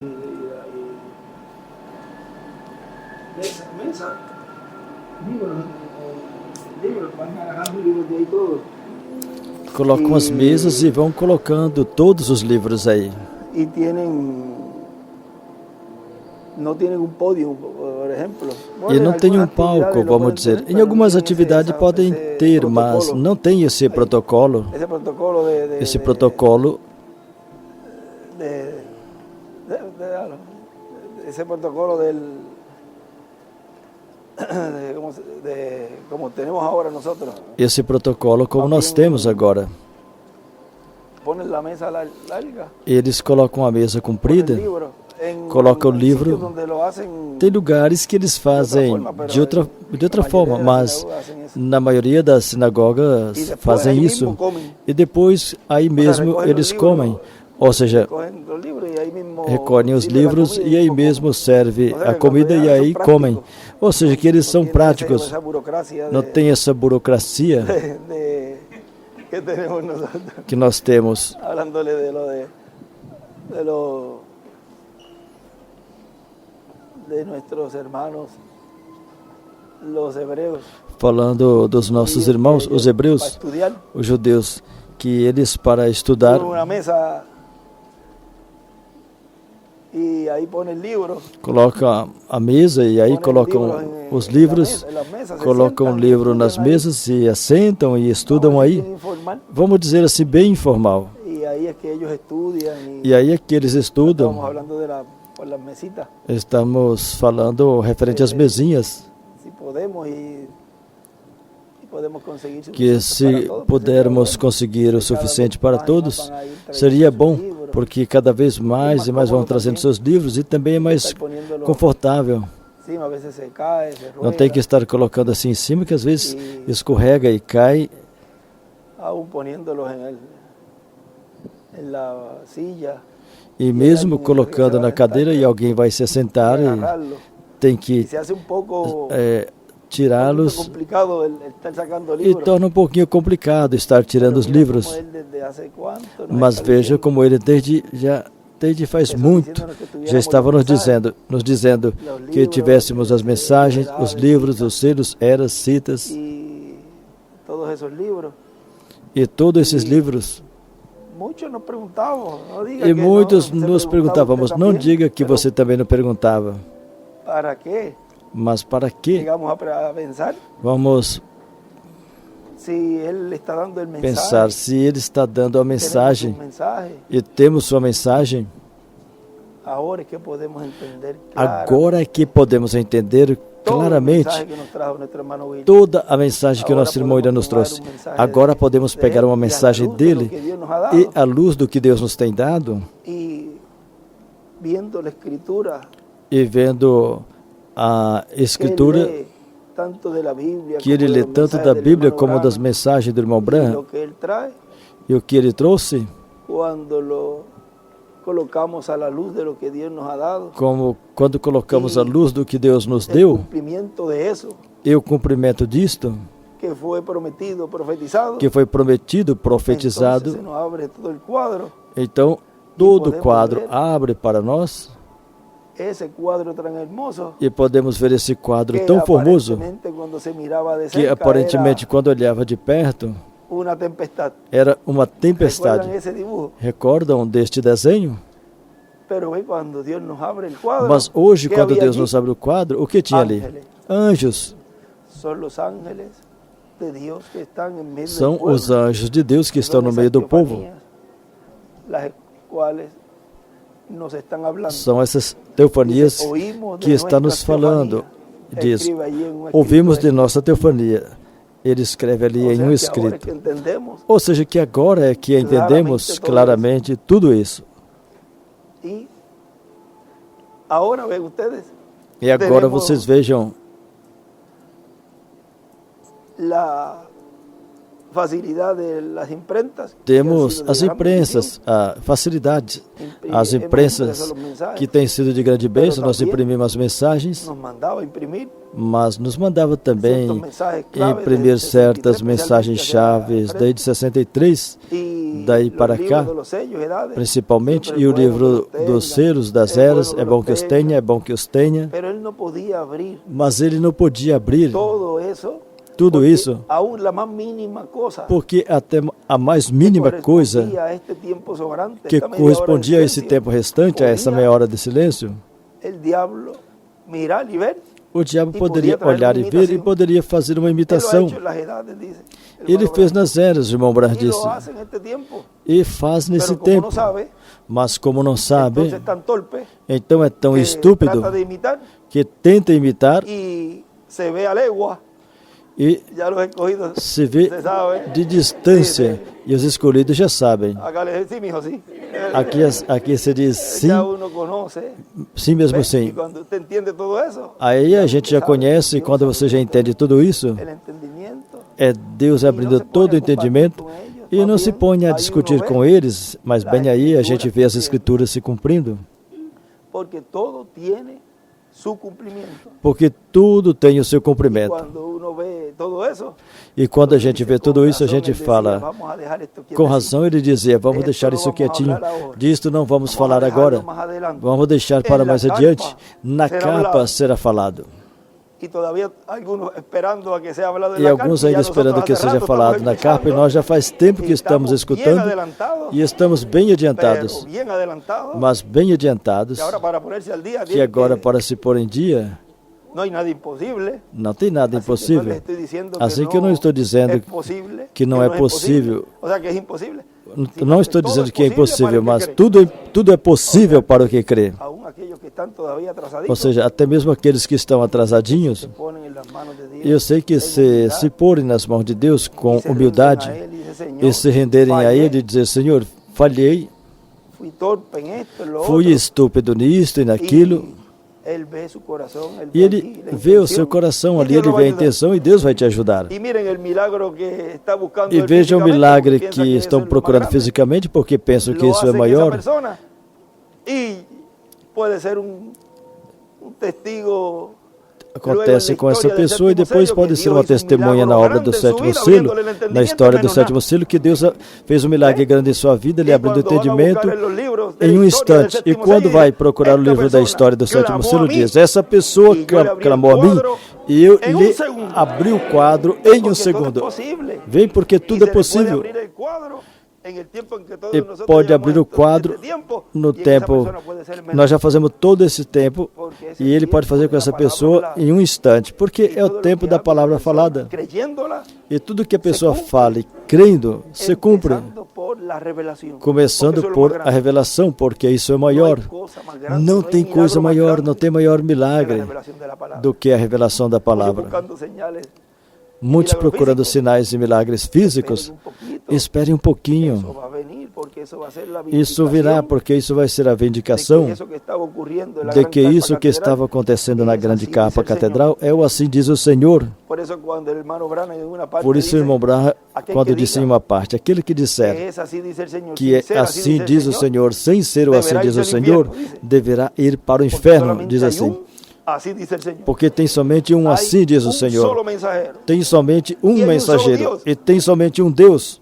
Mesa, livros, vai agarrando livros de aí todos. Colocam as mesas e vão colocando todos os livros aí. E não tem um pódio, por exemplo. E não tem um palco, vamos dizer. Em algumas atividades podem ter, mas não tem esse protocolo. Esse protocolo como temos agora nós. Esse protocolo como nós temos agora. Eles colocam a mesa comprida, colocam o livro. Tem lugares que eles fazem de outra forma, mas na maioria das sinagogas fazem isso. E depois aí mesmo eles comem. Ou seja, recolhem os livros e aí mesmo serve a comida e aí comem. Ou seja, que eles são práticos. Não tem essa burocracia que nós temos. Falando dos nossos irmãos, os hebreus, os judeus, que eles para estudar colocam a mesa e aí colocam os livros, colocam o livro nas mesas e assentam e estudam aí. Vamos dizer assim, bem informal. E aí é que eles estudam. Estamos falando referente às mesinhas. Que se pudermos conseguir o suficiente para todos, seria bom, porque cada vez mais e mais vão trazendo seus livros e também é mais confortável. Não tem que estar colocando assim em cima, que às vezes escorrega e cai. E mesmo colocando na cadeira e alguém vai se sentar e tem que tirá-los e torna um pouquinho complicado estar tirando os livros. Mas veja como ele desde faz muito já estava nos dizendo que tivéssemos as mensagens, os livros, os selos, eras, citas e todos esses livros. E muitos nos perguntávamos, não diga que você também não perguntava. Mas para quê? Vamos pensar se ele está dando a mensagem e temos sua mensagem. Agora é que podemos entender claramente toda a mensagem que o nosso irmão William nos trouxe. Agora podemos pegar uma mensagem dele e, à luz do que Deus nos tem dado, e vendo a Escritura, que ele lê tanto da Bíblia como das mensagens do irmão Branham, e o que ele trouxe, como quando colocamos a luz do que Deus nos deu, e o cumprimento disto, que foi prometido, profetizado, então todo o quadro abre para nós. E podemos ver esse quadro tão formoso que aparentemente quando olhava de perto era uma tempestade. Recordam deste desenho? Mas hoje, quando Deus nos abre o quadro, o que tinha ali? Anjos. São os anjos de Deus que estão no meio do povo. São essas teofanias que está nos falando. Diz, ouvimos de nossa teofania. Ele escreve ali em um escrito. Ou seja, que agora é que entendemos claramente tudo isso. E agora vocês vejam temos as imprensas, a facilidade, as imprensas que têm sido de grande bênção. Nós imprimimos as mensagens, mas nos mandava também imprimir certas mensagens chaves desde 63, daí para cá, principalmente, e o livro dos selos, das eras, é bom que os tenha, é bom que os tenha, mas ele não podia abrir tudo isso, porque até a mais mínima coisa que correspondia a esse tempo restante, a essa meia hora de silêncio, o diabo poderia olhar e ver e poderia fazer uma imitação. Ele fez nas eras, o irmão Branham disse, e faz nesse tempo, mas como não sabe, então é tão estúpido que tenta imitar e se vê de distância, e os escolhidos já sabem. Aqui se diz sim, sim mesmo sim. Aí a gente já conhece, e quando você já entende tudo isso, é Deus abrindo todo o entendimento, e não se põe a discutir com eles, mas bem aí a gente vê as escrituras se cumprindo. Porque tudo tem o seu cumprimento. E quando a gente vê tudo isso, a gente fala, com razão ele dizia, vamos deixar isso quietinho, disto não vamos falar agora, vamos deixar para mais adiante, na capa será falado. E alguns ainda esperando que seja falado na capa, e nós já faz tempo que estamos escutando e estamos bem adiantados, mas bem adiantados, que agora para se pôr em dia, não tem nada impossível. Assim que eu não estou dizendo que não é possível. Não estou dizendo que é impossível, mas tudo é possível para o que crê. Ou seja, até mesmo aqueles que estão atrasadinhos, eu sei que se porem nas mãos de Deus com humildade e se renderem a Ele e dizer, Senhor, falhei, fui estúpido nisto e naquilo, e Ele vê o seu coração ali, Ele vê a intenção e Deus vai te ajudar. E vejam o milagre que estão procurando fisicamente porque pensam que isso é maior. Acontece com essa pessoa e depois pode ser uma testemunha na obra do sétimo selo, na história do sétimo selo, que Deus fez um milagre grande em sua vida, Ele abriu o entendimento em um instante. E quando vai procurar o livro da história do sétimo selo, diz, essa pessoa clamou a mim e eu lhe abri o quadro em um segundo. Vem porque tudo é possível. E pode abrir o quadro no tempo, nós já fazemos todo esse tempo, e Ele pode fazer com essa pessoa em um instante, porque é o tempo da palavra falada. E tudo que a pessoa fale, crendo, se cumpre. Começando por a revelação, porque isso é maior. Não tem coisa maior, não tem maior milagre do que a revelação da palavra. Muitos procurando sinais e milagres físicos, esperem um pouquinho. Isso virá, porque isso vai ser a vindicação de que isso que estava acontecendo na grande capa catedral é o assim diz o Senhor. Por isso o irmão Branham, quando disse em uma parte, aquele que disser que é assim diz o Senhor, sem ser o assim diz o Senhor, deverá ir para o inferno, diz assim. Porque tem somente um assim diz o Senhor. Tem somente um mensageiro e tem somente um Deus.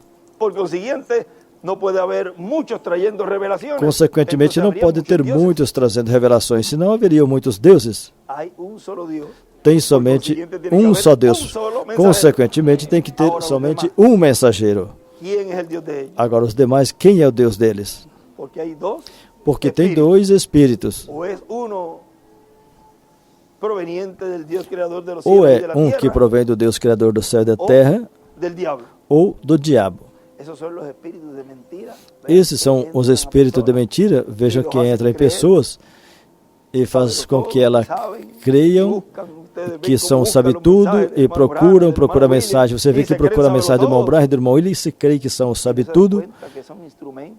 Consequentemente, não pode ter muitos trazendo revelações, senão haveriam muitos deuses. Tem somente um só Deus. Consequentemente, tem que ter somente um mensageiro. Agora, os demais, quem é o Deus deles? Porque tem dois espíritos. Ou é um que provém do Deus Criador do céu e da terra, ou do diabo. Esses são os espíritos de mentira. Vejam que entram em pessoas e faz com que elas creiam que são sabe tudo e procuram a mensagem. Você vê que procura a mensagem do irmão Branham e do irmão Willis e se crê que são sabe tudo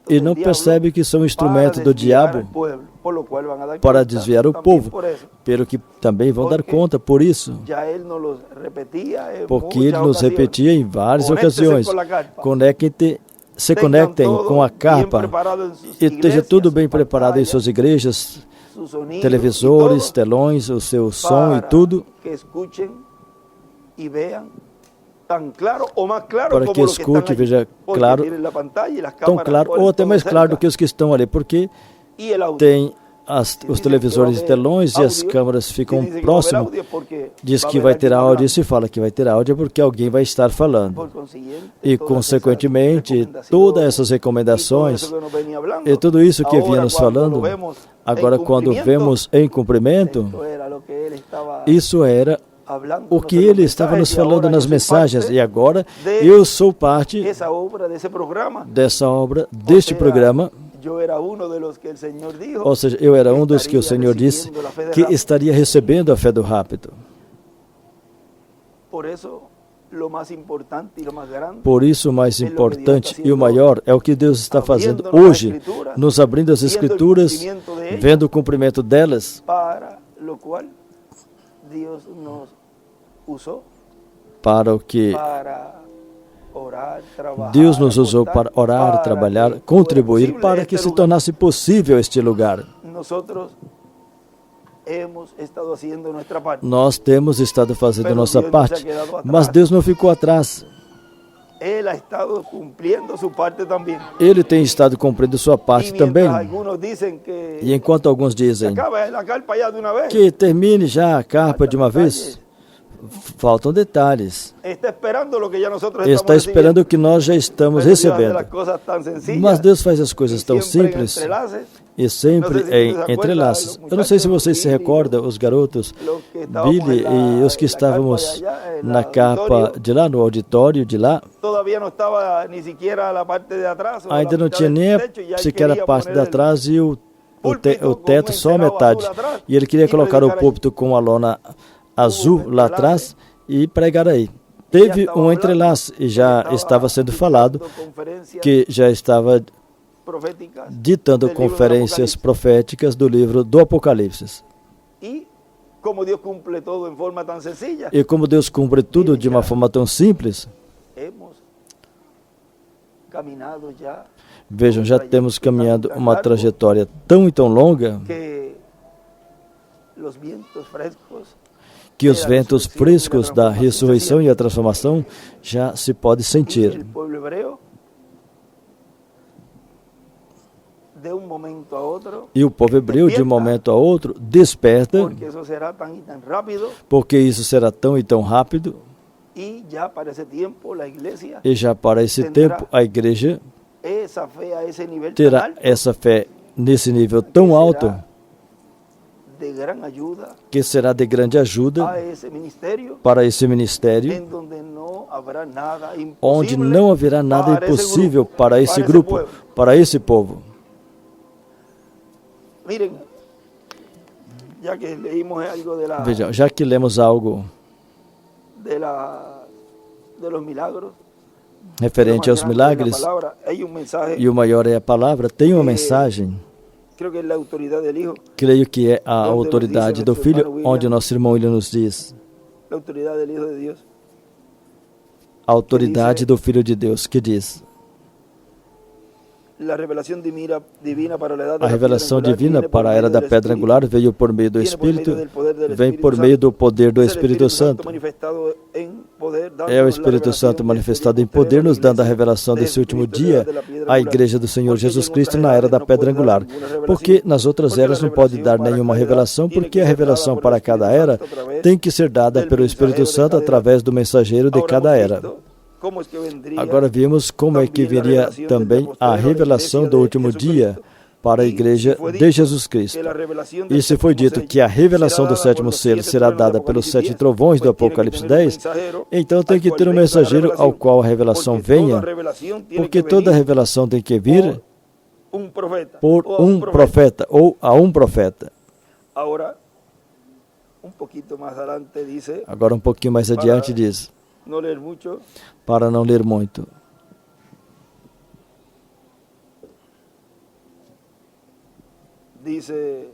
e não percebe que são instrumentos do diabo para desviar o povo, pelo que também vão dar conta por isso, porque ele nos repetia em várias ocasiões: se conectem com a carpa e esteja tudo bem preparado em suas igrejas, televisores, telões, o seu som e tudo, para que escute e veja claro, tão claro, ou até mais claro do que os que estão ali, porque tem os televisores e telões e as câmeras ficam próximos. Diz que vai ter áudio, e se fala que vai ter áudio porque alguém vai estar falando. E, consequentemente, todas essas recomendações e tudo isso que vinha nos falando, agora quando vemos em cumprimento, isso era o que ele estava nos falando nas mensagens, e agora eu sou parte dessa obra, deste programa. Ou seja, eu era um dos que o Senhor disse que estaria recebendo a fé do rápido. Por isso, o mais importante e o maior é o que Deus está fazendo hoje, nos abrindo as Escrituras, vendo o cumprimento delas, para o que Deus nos usou para orar, trabalhar, contribuir para que se tornasse possível este lugar. Nós temos estado fazendo nossa parte, mas Deus não ficou atrás. Ele tem estado cumprindo sua parte também. E enquanto alguns dizem que termine já a carpa de uma vez, faltam detalhes. Está esperando o que nós já estamos recebendo. Mas Deus faz as coisas tão simples e sempre em entrelaços. Eu não sei se vocês se recordam, os garotos, Billy e os que estávamos na capa de lá, no auditório de lá, ainda não tinha nem sequer a parte de trás e o teto só a metade. E ele queria colocar o púlpito com a lona azul lá atrás e pregar aí. Teve um entrelaço e já estava sendo falado que já estava ditando conferências proféticas do livro do Apocalipse. E como Deus cumpre tudo de uma forma tão simples, vejam, já temos caminhado uma trajetória tão e tão longa que os ventos frescos da ressurreição e a transformação já se pode sentir. E o povo hebreu, de um momento a outro, desperta, porque isso será tão e tão rápido, e já para esse tempo a igreja terá essa fé nesse nível tão alto, que será de grande ajuda para esse ministério, onde não haverá nada impossível para esse grupo, para esse povo. Veja, já que lemos algo referente aos milagres, e o maior é a palavra, tem uma mensagem. Creio que é a autoridade do Filho, onde o nosso irmão William nos diz. A autoridade do Filho de Deus, que diz: a revelação divina para a era da pedra angular veio por meio do Espírito, vem por meio do poder do Espírito Santo. É o Espírito Santo manifestado em poder, nos dando a revelação desse último dia, à Igreja do Senhor Jesus Cristo na era da pedra angular. Porque nas outras eras não pode dar nenhuma revelação, porque a revelação para cada era tem que ser dada pelo Espírito Santo através do mensageiro de cada era. Agora vimos como é que viria também a revelação do último dia para a Igreja de Jesus Cristo. E se foi dito que a revelação do sétimo selo será dada pelos 7 trovões do Apocalipse 10, então tem que ter um mensageiro ao qual a revelação venha, porque toda revelação tem que vir por um profeta ou a um profeta. Agora um pouquinho mais adiante diz, para não ler muito. dice,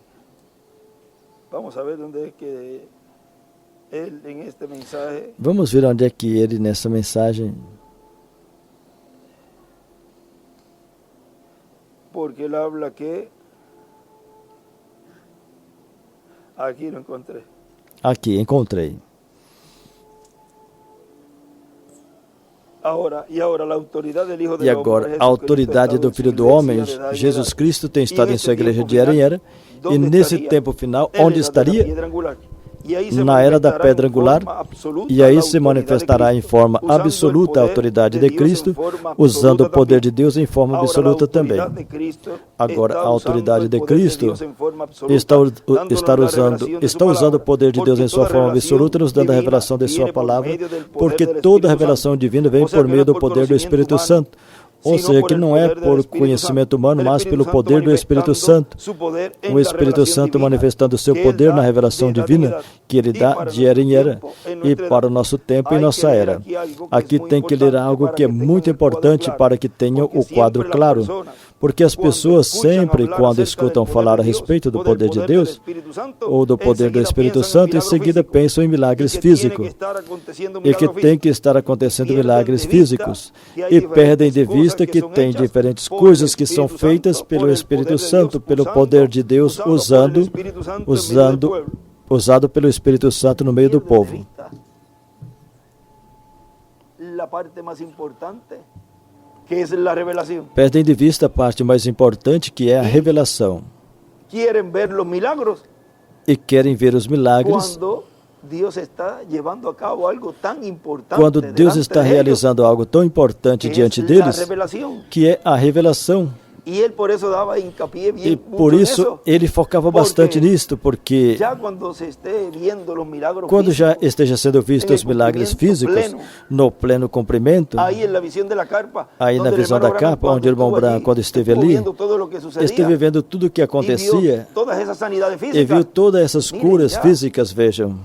vamos a ver dónde es que él en este mensaje. Vamos ver onde é que ele nessa mensagem. Porque él habla que aquí lo encontré. Aqui, encontrei. E agora a autoridade do Filho do Homem, Jesus Cristo, tem estado em sua igreja de era em era, e nesse tempo final, onde estaria? Na era da pedra angular, e aí se manifestará em forma absoluta a autoridade de Cristo, usando o poder de Deus em forma absoluta também. Agora, a autoridade de Cristo está usando o poder de Deus em sua forma absoluta, nos dando a revelação de sua palavra, porque toda a revelação divina vem por meio do poder do Espírito Santo. Ou seja, que não é por conhecimento humano, mas pelo poder do Espírito Santo. O Espírito Santo manifestando o seu poder na revelação divina que ele dá de era em era e para o nosso tempo e nossa era. Aqui tem que ler algo que é muito importante para que tenham o quadro claro. Porque as pessoas sempre, quando escutam falar a respeito do poder de Deus ou do poder do Espírito Santo, em seguida pensam em milagres físicos e que tem que estar acontecendo milagres físicos e perdem de vista que tem diferentes coisas que são feitas pelo Espírito Santo, pelo poder de Deus usado pelo Espírito Santo no meio do povo. Perdem de vista a parte mais importante, que é a revelação. E querem ver os milagres quando Deus está realizando algo tão importante diante deles, que é a revelação. E por isso ele focava bastante nisto, porque quando já esteja sendo visto os milagres físicos, no pleno cumprimento, aí na visão da capa, onde o irmão Branham, quando esteve ali, esteve vendo tudo o que acontecia e viu todas essas curas físicas, vejam.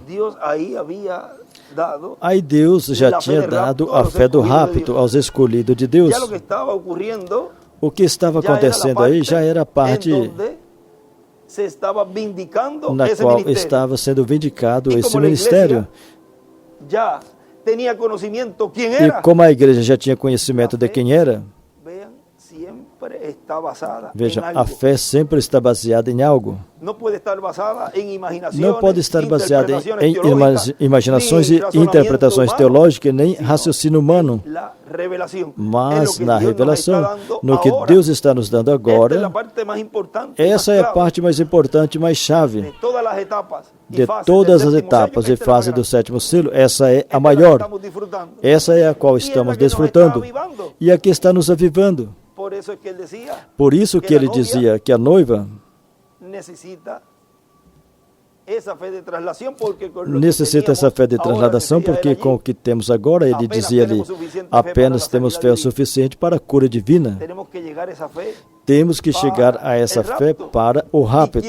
Aí Deus já tinha dado a fé do rapto aos escolhidos de Deus. O que estava acontecendo aí já era a parte na qual estava sendo vindicado esse ministério. E como a igreja já tinha conhecimento de quem era, veja, a fé sempre está baseada em algo. Não pode estar baseada em imaginações e interpretações teológicas, nem raciocínio humano, mas na revelação, no que Deus está nos dando agora. Essa é a parte mais importante, mais chave de todas as etapas e fases do sétimo selo. Essa é a maior, essa é a qual estamos desfrutando, e aqui está nos avivando. Por isso que ele dizia que a noiva necessita essa fé de trasladação, porque com o que temos agora, ele dizia ali, apenas temos fé o suficiente para a cura divina. Temos que chegar a essa fé para o rapto.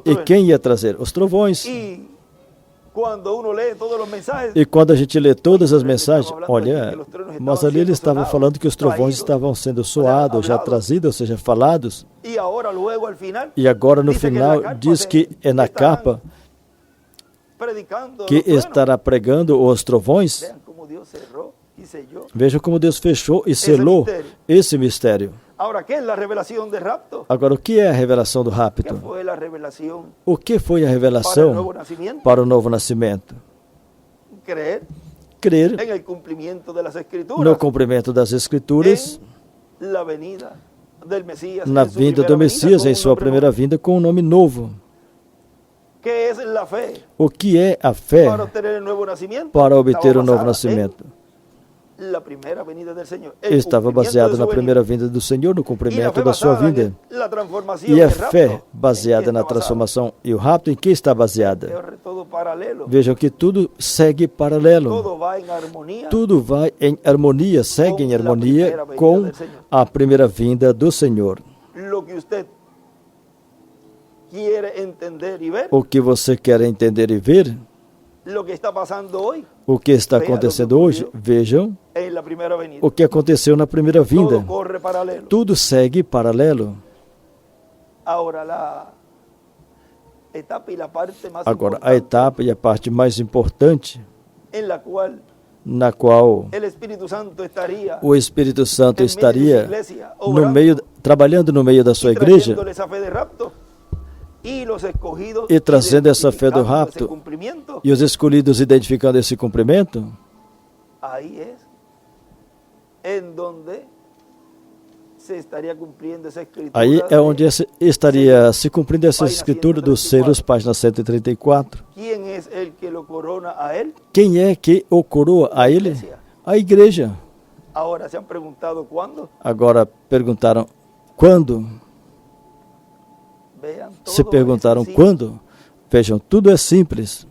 E quem ia trazer? Os trovões. E quando a gente lê todas as mensagens, olha, mas ali ele estava falando que os trovões estavam sendo soados, já trazidos, ou seja, falados. E agora no final diz que é na capa que estará pregando os trovões. Vejam como Deus fechou e selou esse mistério. Agora, o que é a revelação do rapto? O que foi a revelação para o novo nascimento? Crer no cumprimento das Escrituras, na vinda do Messias em sua primeira vinda com um nome novo. O que é a fé para obter o novo nascimento? Estava baseado na primeira vinda do Senhor, no cumprimento da sua vinda. E a fé baseada na transformação e o rapto, em que está baseada? Vejam que tudo segue paralelo. Tudo vai em harmonia, segue em harmonia com a primeira vinda do Senhor. O que você quer entender e ver? O que está acontecendo hoje, vejam o que aconteceu na primeira vinda. Tudo segue paralelo. Agora, a etapa e a parte mais importante, na qual o Espírito Santo estaria trabalhando no meio da sua igreja e trazendo essa fé do rapto e os escolhidos identificando esse cumprimento, aí é onde estaria se cumprindo essa escritura dos selos, página 134. Quem é que o coroa a ele? A igreja. Agora perguntaram quando? Se perguntaram quando? Vejam, tudo é simples.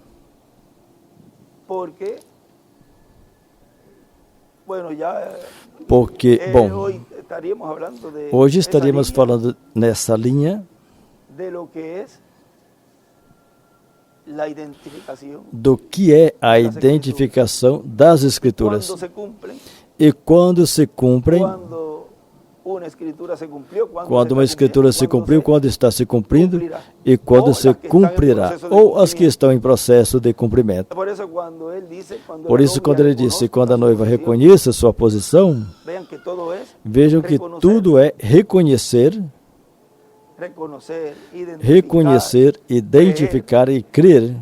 Porque, bom, hoje estaríamos falando nessa linha do que é a identificação das Escrituras. E quando se cumprem, quando uma Escritura se cumpriu, quando está se cumprindo e quando se cumprirá, ou as que estão em processo de cumprimento. Por isso, quando ele disse, quando a noiva reconheça sua posição, vejam que tudo é reconhecer, identificar e crer.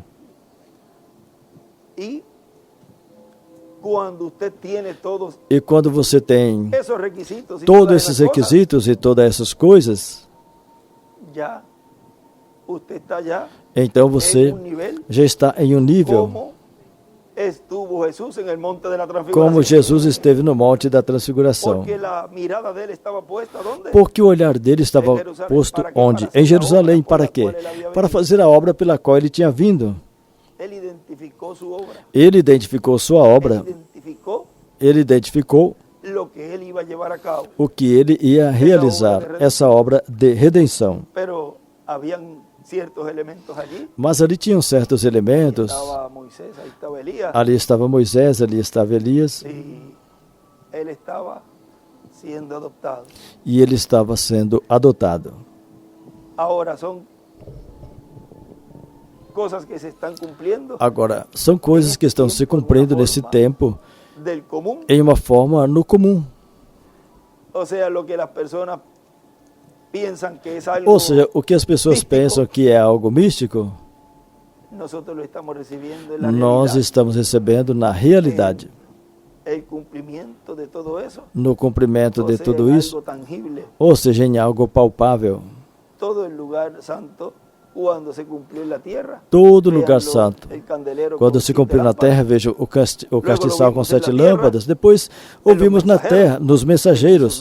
E quando você tem todos esses requisitos e todas essas coisas, então você já está em um nível como Jesus esteve no Monte da Transfiguração. Porque o olhar dele estava posto onde? Em Jerusalém. Para quê? Para fazer a obra pela qual ele tinha vindo. Ele identificou sua obra. Ele identificou o que ele ia realizar, essa obra de redenção. Mas ali tinham certos elementos. Ali estava Moisés, ali estava Elias. E ele estava sendo adotado. Agora, são coisas que estão se cumprindo nesse tempo em uma forma no comum. Ou seja, o que as pessoas pensam que é algo místico, nós estamos recebendo na realidade. No cumprimento de tudo isso, ou seja, em algo palpável. Todo lugar santo, quando se cumpriu na terra, veja o castiçal com 7 lâmpadas. Depois ouvimos na terra, nos mensageiros,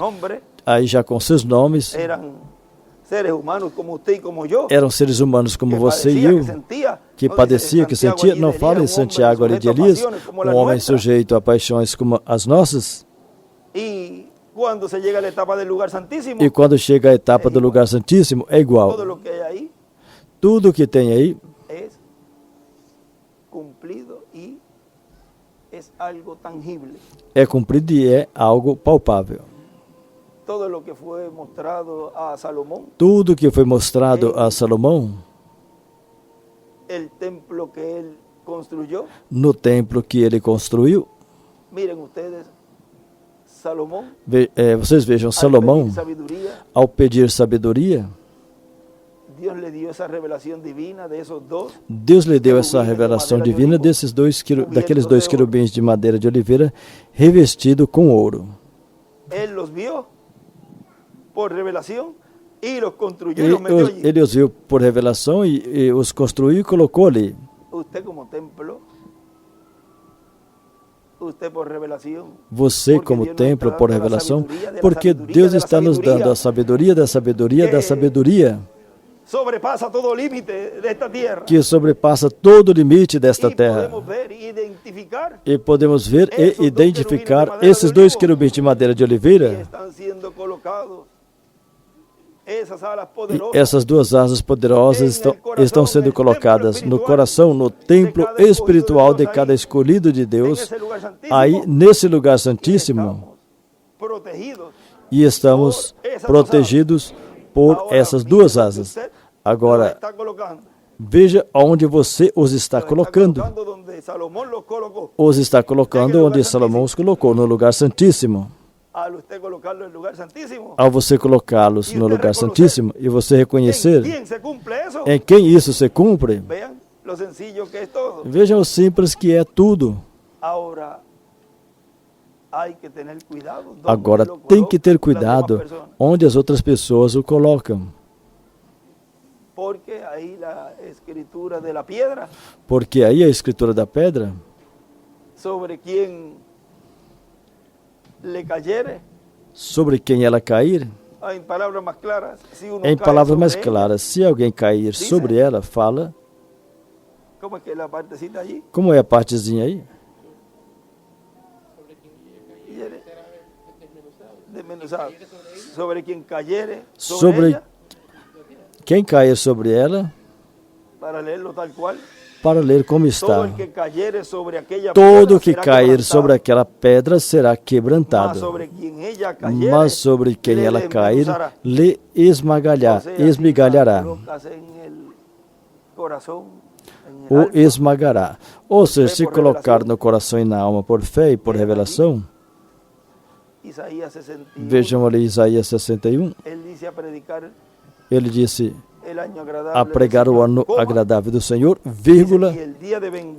aí já com seus nomes, eram seres humanos como você e eu, que padecia, que sentia. Não fala em Santiago ali de Elias, um homem sujeito a paixões como as nossas. E quando chega a etapa do lugar santíssimo, é igual. Tudo que tem aí é cumprido e é algo palpável. Tudo que foi mostrado a Salomão no templo que ele construiu. Vocês vejam, Salomão, ao pedir sabedoria, Deus lhe deu essa revelação divina daqueles 2 querubins de madeira de oliveira revestido com ouro. Ele os viu por revelação e os construiu e colocou ali. Você como templo por revelação, porque Deus está nos dando a sabedoria da sabedoria da sabedoria, que sobrepassa todo o limite desta terra. E podemos ver e identificar esses 2 querubins de madeira de oliveira. E essas 2 asas poderosas estão sendo colocadas no coração, no templo espiritual de cada escolhido de Deus, aí nesse lugar santíssimo, e estamos protegidos por essas duas asas. Agora, veja onde você os está colocando. Os está colocando onde Salomão os colocou, no lugar santíssimo. Ao você colocá-los no lugar santíssimo e você reconhecer em quem isso se cumpre, vejam o simples que é tudo. Agora tem que ter cuidado onde as outras pessoas o colocam. Porque aí a escritura da pedra sobre quem ela cair, em palavras mais claras, se alguém cair sobre ela, fala, como é a partezinha aí? Sobre quem cair sobre ela, para ler como está. Todo que cair sobre aquela pedra será quebrantado, mas sobre quem ela cair, lhe esmigalhará. O esmagará. Ou seja, se colocar no coração e na alma por fé e por revelação, vejam ali Isaías 61, ele disse, a pregar o ano agradável do Senhor, vírgula,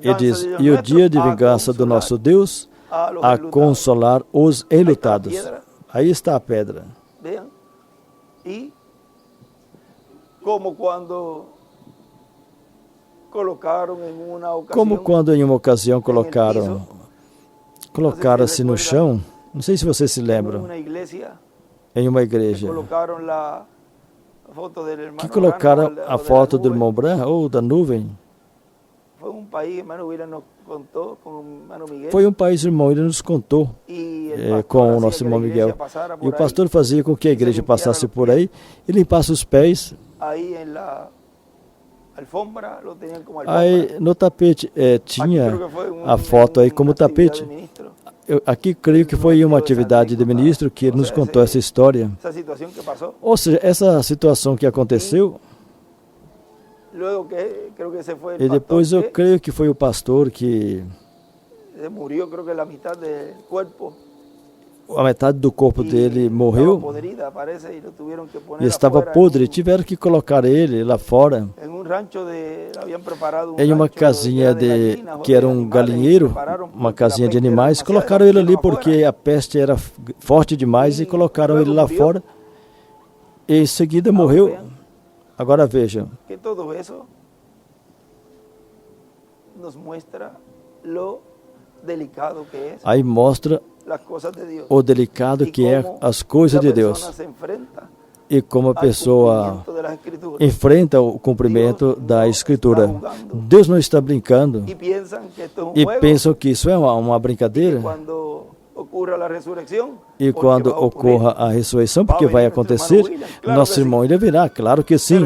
e diz, e o dia de vingança do nosso Deus, a consolar os enlutados. Aí está a pedra. E como quando em uma ocasião colocaram-se no chão, não sei se vocês se lembram, em uma igreja, que colocaram a foto do irmão Branham ou da nuvem. Foi um país, irmão, ele nos contou, com o nosso irmão Miguel. E o pastor fazia com que a igreja passasse por aí e limpasse os pés. Aí no tapete tinha a foto aí como tapete. Aqui creio que foi uma atividade de ministro que ele nos contou essa história. Ou seja, essa situação que aconteceu. E depois eu creio que foi o pastor que a metade do corpo dele morreu e estava podre. Tiveram que colocar ele lá fora em uma casinha que era um galinheiro, uma casinha de animais. Colocaram ele ali porque a peste era forte demais e colocaram ele lá fora e em seguida morreu. Agora vejam, aí mostra o delicado que é as coisas de Deus e como a pessoa enfrenta o cumprimento da Escritura. Deus não está brincando e pensam que isso é uma brincadeira. E quando ocorra a ressurreição, porque vai acontecer, nosso irmão ele virá, claro que sim.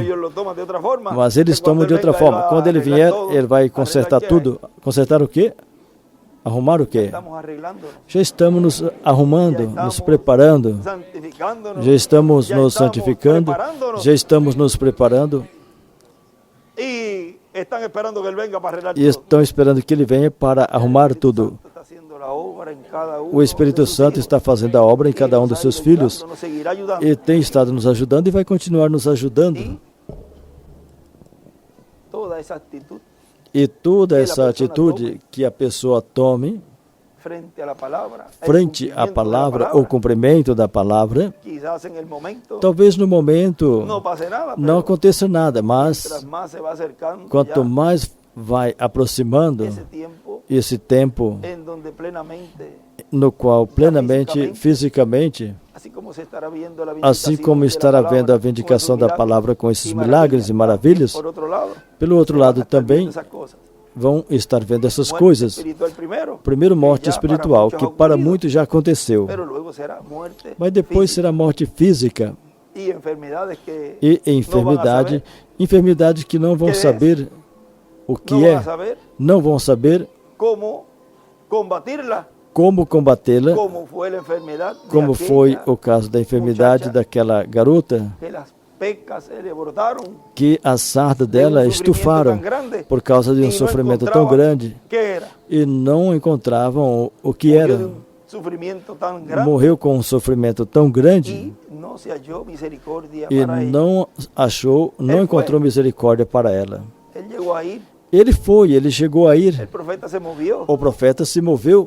Mas eles tomam de outra forma. Quando ele vier, ele vai consertar tudo. Consertar o quê? Arrumar o quê? Já estamos nos arrumando, nos preparando. Já estamos nos santificando. Já estamos nos preparando. E estão esperando que ele venha para arrumar tudo. O Espírito Santo está fazendo a obra em cada um dos seus filhos e tem estado nos ajudando e vai continuar nos ajudando. E toda essa atitude que a pessoa tome frente à palavra, o cumprimento da palavra, talvez no momento não aconteça nada, mas quanto mais vai aproximando esse tempo no qual plenamente, fisicamente, assim como estará vendo a vindicação da palavra com esses milagres e maravilhas, pelo outro lado também vão estar vendo essas coisas. Primeiro, morte espiritual, que para muitos já aconteceu, mas depois será morte física e enfermidade que não vão saber o que é, não vão saber como combatê-la, como foi o caso da enfermidade daquela garota, que as sardas dela estufaram por causa de um sofrimento tão grande e não encontravam o que era. Morreu com um sofrimento tão grande e não encontrou misericórdia para ela. Ele foi, ele chegou a ir. O profeta se moveu.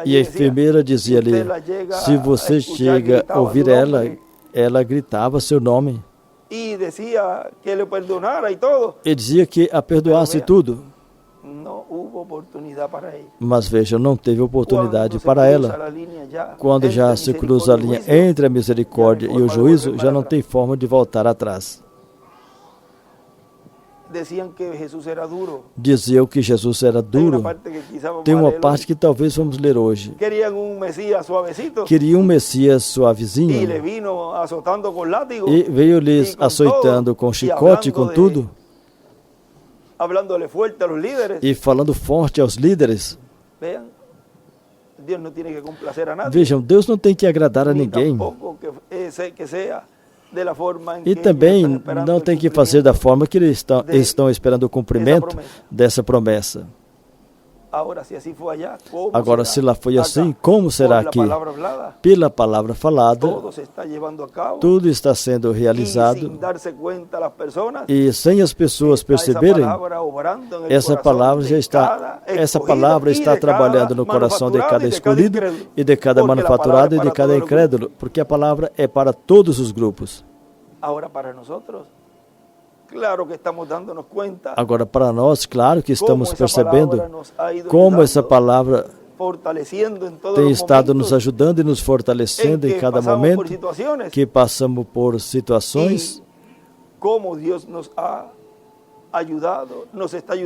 E a enfermeira dizia ali, se você chega a ouvir ela, ela gritava seu nome. E dizia que a perdoasse tudo. Mas veja, não teve oportunidade para ela. Quando já se cruza a linha entre a misericórdia e o juízo, já não tem forma de voltar atrás. Diziam que Jesus era duro. Tem uma parte que talvez vamos ler hoje. Queriam um Messias suavezinho. E veio lhes açoitando com chicote e com tudo. E falando forte aos líderes. Vejam, Deus não tem que agradar a ninguém. E também não tem que fazer da forma que eles estão esperando o cumprimento dessa promessa. Agora, se lá foi assim, como será aqui? Pela palavra falada, tudo está sendo realizado e sem as pessoas perceberem, essa palavra está trabalhando no coração de cada escolhido e de cada manufaturado e de cada incrédulo, porque a palavra é para todos os grupos. Agora, para nós, claro que estamos percebendo como essa palavra tem estado nos ajudando e nos fortalecendo em cada momento que passamos por situações.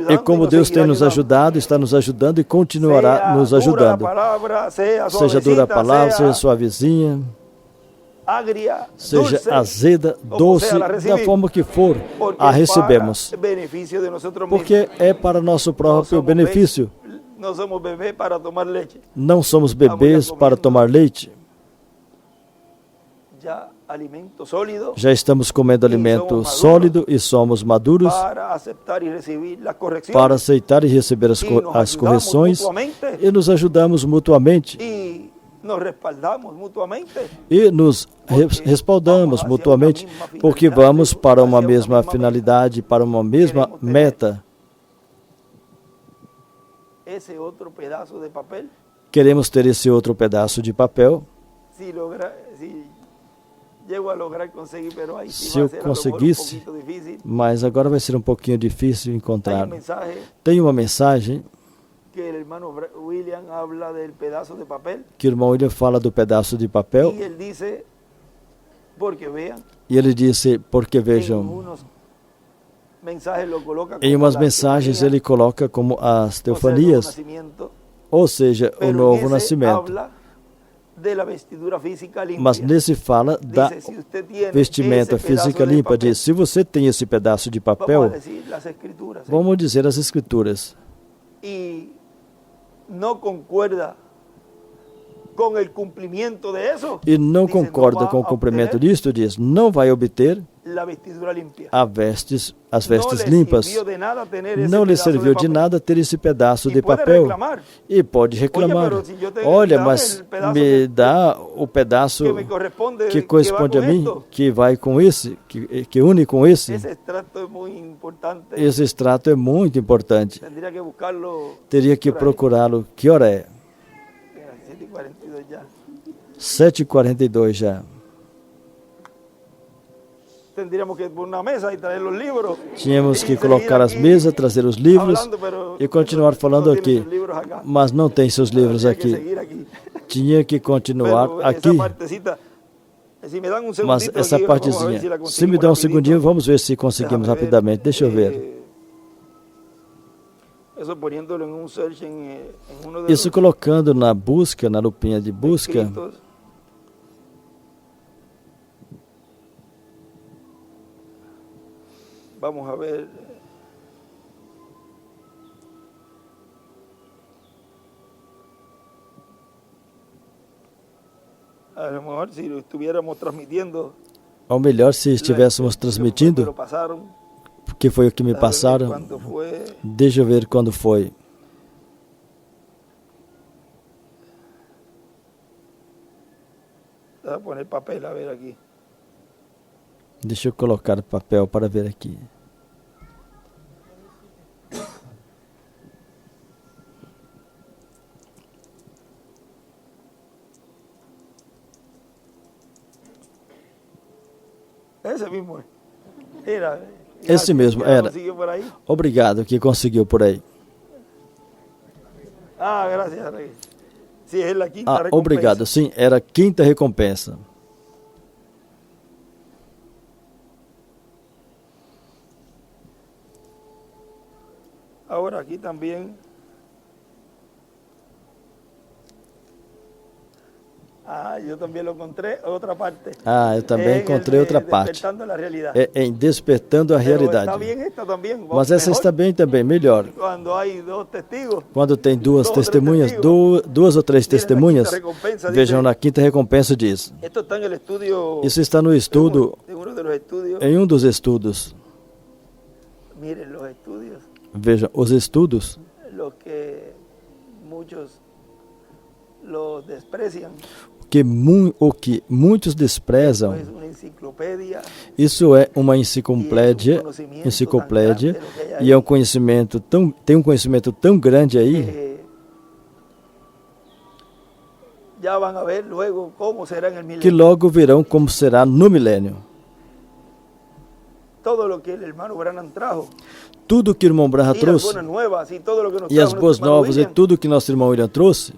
E como Deus tem nos ajudado, está nos ajudando e continuará nos ajudando. Seja dura a palavra, seja suavezinha, seja azeda, doce, da forma que for, a recebemos. Porque é para nosso próprio benefício. Não somos bebês para tomar leite. Já estamos comendo alimento sólido e somos maduros para aceitar e receber as correções e nos ajudamos mutuamente. E nos respaldamos mutuamente, porque vamos para uma mesma finalidade, para uma mesma meta. Queremos ter esse outro pedaço de papel. Se eu conseguisse, mas agora vai ser um pouquinho difícil encontrar. Tem uma mensagem que o irmão William fala do pedaço de papel. E ele disse, porque vejam, em umas mensagens ele coloca como as teofanias, ou seja, o novo nascimento. Mas nesse fala da vestimenta física limpa. Diz, se você tem esse pedaço de papel, vamos dizer as Escrituras, e não concorda com o cumprimento disto, diz, não vai obter as vestes limpas. Não lhe serviu de nada ter esse pedaço de papel. E pode reclamar. Olha, mas me dá o pedaço que corresponde a mim, que vai com esse, que une com esse. Esse extrato é muito importante. Teria que procurá-lo. Que hora é? 7h42 já. Tínhamos que colocar as mesas, trazer os livros e continuar falando aqui. Mas não tem seus livros aqui. Tinha que continuar aqui. Mas essa partezinha, se me dá um segundinho, vamos ver se conseguimos rapidamente. Deixa eu ver. Isso colocando na busca, na lupinha de busca. Vamos a ver. A lo mejor si lo estuviéramos transmitiendo Ou melhor, se estivéssemos transmitindo, porque foi o que me passaram. Deixa eu ver quando foi. Deixa eu colocar papel para ver aqui. Esse mesmo, era. Obrigado, que conseguiu por aí. Obrigado, sim, era a quinta recompensa. Agora aqui também. Eu também encontrei outra parte. Eu também encontrei outra parte. Em Despertando a Realidade. Mas essa está bem também, melhor. Quando tem duas testemunhas, duas ou três testemunhas, vejam na quinta recompensa diz. Isso está no estudo, em um dos estudos. Vejam, os estudos o que muitos desprezam. Isso é uma enciclopédia e é um conhecimento tem um conhecimento tão grande aí que logo verão como será no milênio. Tudo que o irmão Branham trouxe e as boas novas e tudo que nosso irmão William trouxe,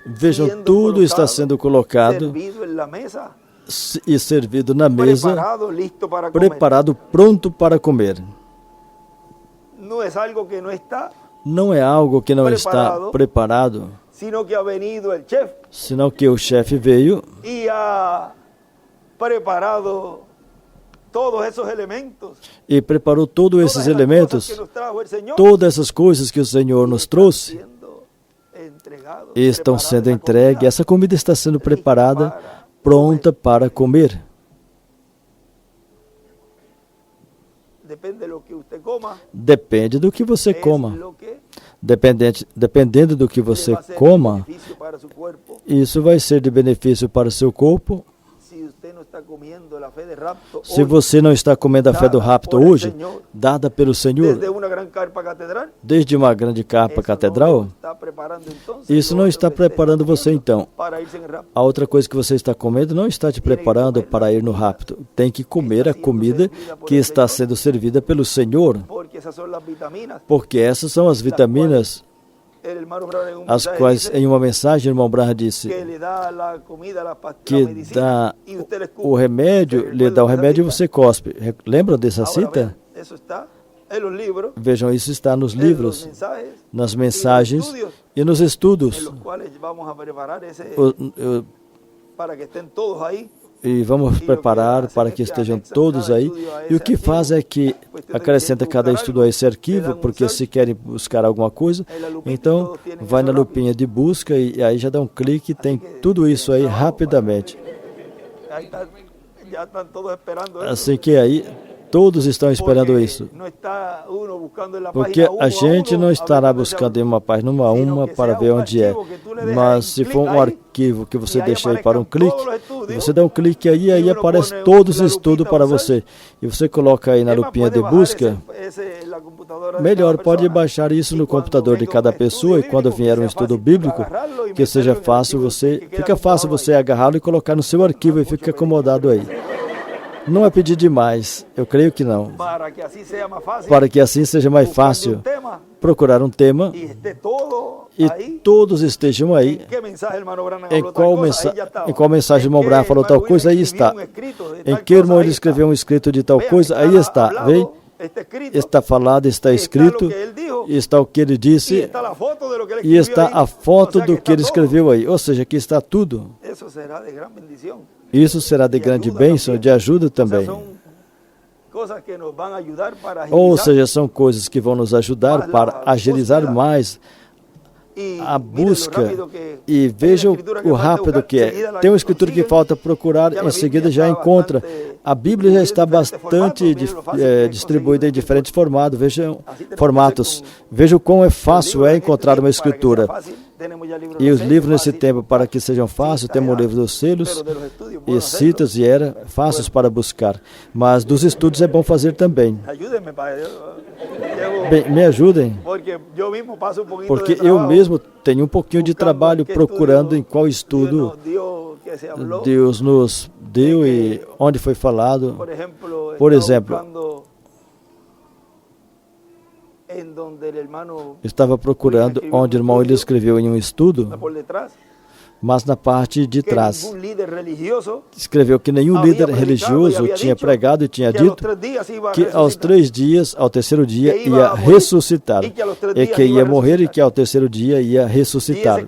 vejam, tudo está sendo colocado e servido na mesa, preparado, pronto para comer. Não é algo que não está preparado, senão que o chefe veio e preparou todos esses elementos, todas essas coisas que o Senhor nos trouxe, estão sendo entregues. Essa comida está sendo preparada, pronta para comer. Depende do que você coma. Dependendo do que você coma, isso vai ser de benefício para o seu corpo. Se você não está comendo a fé do rapto hoje, dada pelo Senhor, desde uma grande capa catedral, isso não está preparando você então. A outra coisa que você está comendo não está te preparando para ir no rapto. Tem que comer a comida que está sendo servida pelo Senhor, porque essas são as vitaminas as quais em uma mensagem o irmão Branham disse que dá o remédio, lhe dá o remédio e você cospe. Lembram dessa cita? Vejam, isso está nos livros, nas mensagens e nos estudos. Para que estejam todos aí. E vamos preparar para que estejam todos aí. E o que faz é que acrescenta cada estudo a esse arquivo, porque se querem buscar alguma coisa, então vai na lupinha de busca e aí já dá um clique e tem tudo isso aí rapidamente. Assim que aí todos estão esperando isso. Porque a gente não estará buscando em uma página uma para ver onde é. Mas se for um arquivo que você deixa aí para um clique, você dá um clique aí e aí aparece todos os estudos para você. E você coloca aí na lupinha de busca. Melhor, pode baixar isso no computador de cada pessoa e quando vier um estudo bíblico, que seja fácil fica fácil você agarrá-lo e colocar no seu arquivo e fica acomodado aí. Não é pedir demais, eu creio que não. Para que assim seja mais fácil, procurar um tema e todos estejam aí. Em qual mensagem o irmão Branham falou tal coisa, aí está. Em que irmão ele escreveu um escrito de tal coisa, aí está. Vem? Está falado, está escrito, está o que ele disse e está a foto do que ele escreveu aí. Ou seja, aqui está tudo. Isso será de grande bênção, de ajuda também. Ou seja, são coisas que vão nos ajudar para agilizar mais a busca e veja o rápido que é. Tem uma escritura que falta procurar, em seguida já encontra. A Bíblia já está bastante distribuída em diferentes formatos. Veja o quão fácil é encontrar uma escritura. E os livros nesse tempo, para que sejam fáceis, temos o livro dos selos e citas e era fáceis para buscar. Mas dos estudos é bom fazer também. Bem, me ajudem, porque eu mesmo tenho um pouquinho de trabalho procurando em qual estudo Deus nos deu e onde foi falado. Por exemplo, estava procurando onde o irmão ele escreveu em um estudo, mas na parte de trás escreveu que nenhum líder religioso tinha pregado e tinha dito que aos 3 dias, ao terceiro dia, ia ressuscitar, e que ia morrer e que ao terceiro dia ia ressuscitar.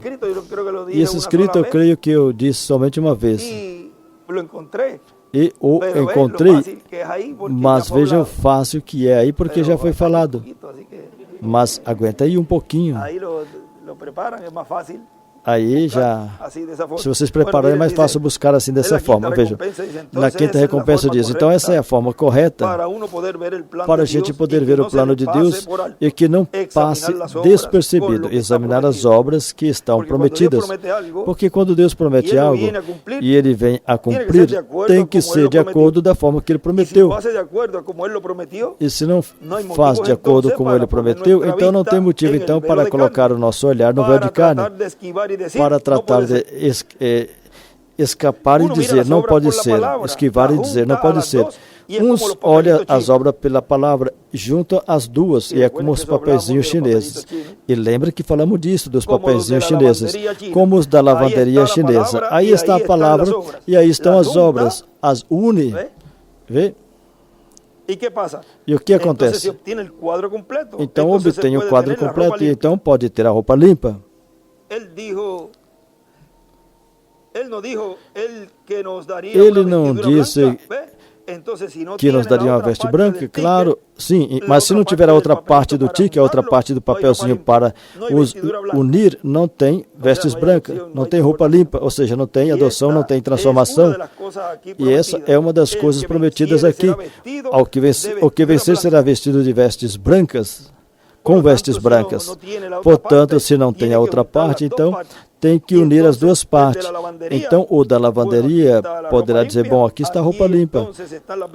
E esse escrito eu creio que eu disse somente uma vez. E o encontrei, mas veja o fácil que é aí, porque já foi falado. Mas aguenta aí um pouquinho. Aí já, se vocês prepararem, é mais fácil buscar assim dessa forma. Veja, na quinta recompensa diz, então essa é a forma correta para a gente poder ver o plano de Deus e que não passe despercebido, examinar as obras que estão prometidas. Porque quando Deus promete algo e Ele vem a cumprir, tem que ser de acordo da forma que Ele prometeu. E se não faz de acordo com Ele prometeu, então não tem motivo então para colocar o nosso olhar no véu de carne, para tratar de escapar e dizer, não pode ser, esquivar e dizer, não pode ser. Uns olham as obras pela palavra, juntam as duas, e é como os papeizinhos chineses. E lembra que falamos disso, dos papeizinhos chineses, como os da lavanderia chinesa. Aí está a palavra, e aí estão as obras, as une. Vê? E o que acontece? Então obtém o quadro completo, e então pode ter a roupa limpa. Ele não disse que nos daria uma veste branca, claro, sim, mas se não tiver a outra parte do tique, a outra parte do papelzinho para os unir, não tem vestes brancas, não tem roupa limpa, ou seja, não tem adoção, não tem transformação. E essa é uma das coisas prometidas aqui. O que vencer será vestido de vestes brancas, com vestes brancas. Portanto, se não tem a outra parte, então tem que unir as duas partes. Então, o da lavanderia poderá dizer, bom, aqui está a roupa limpa.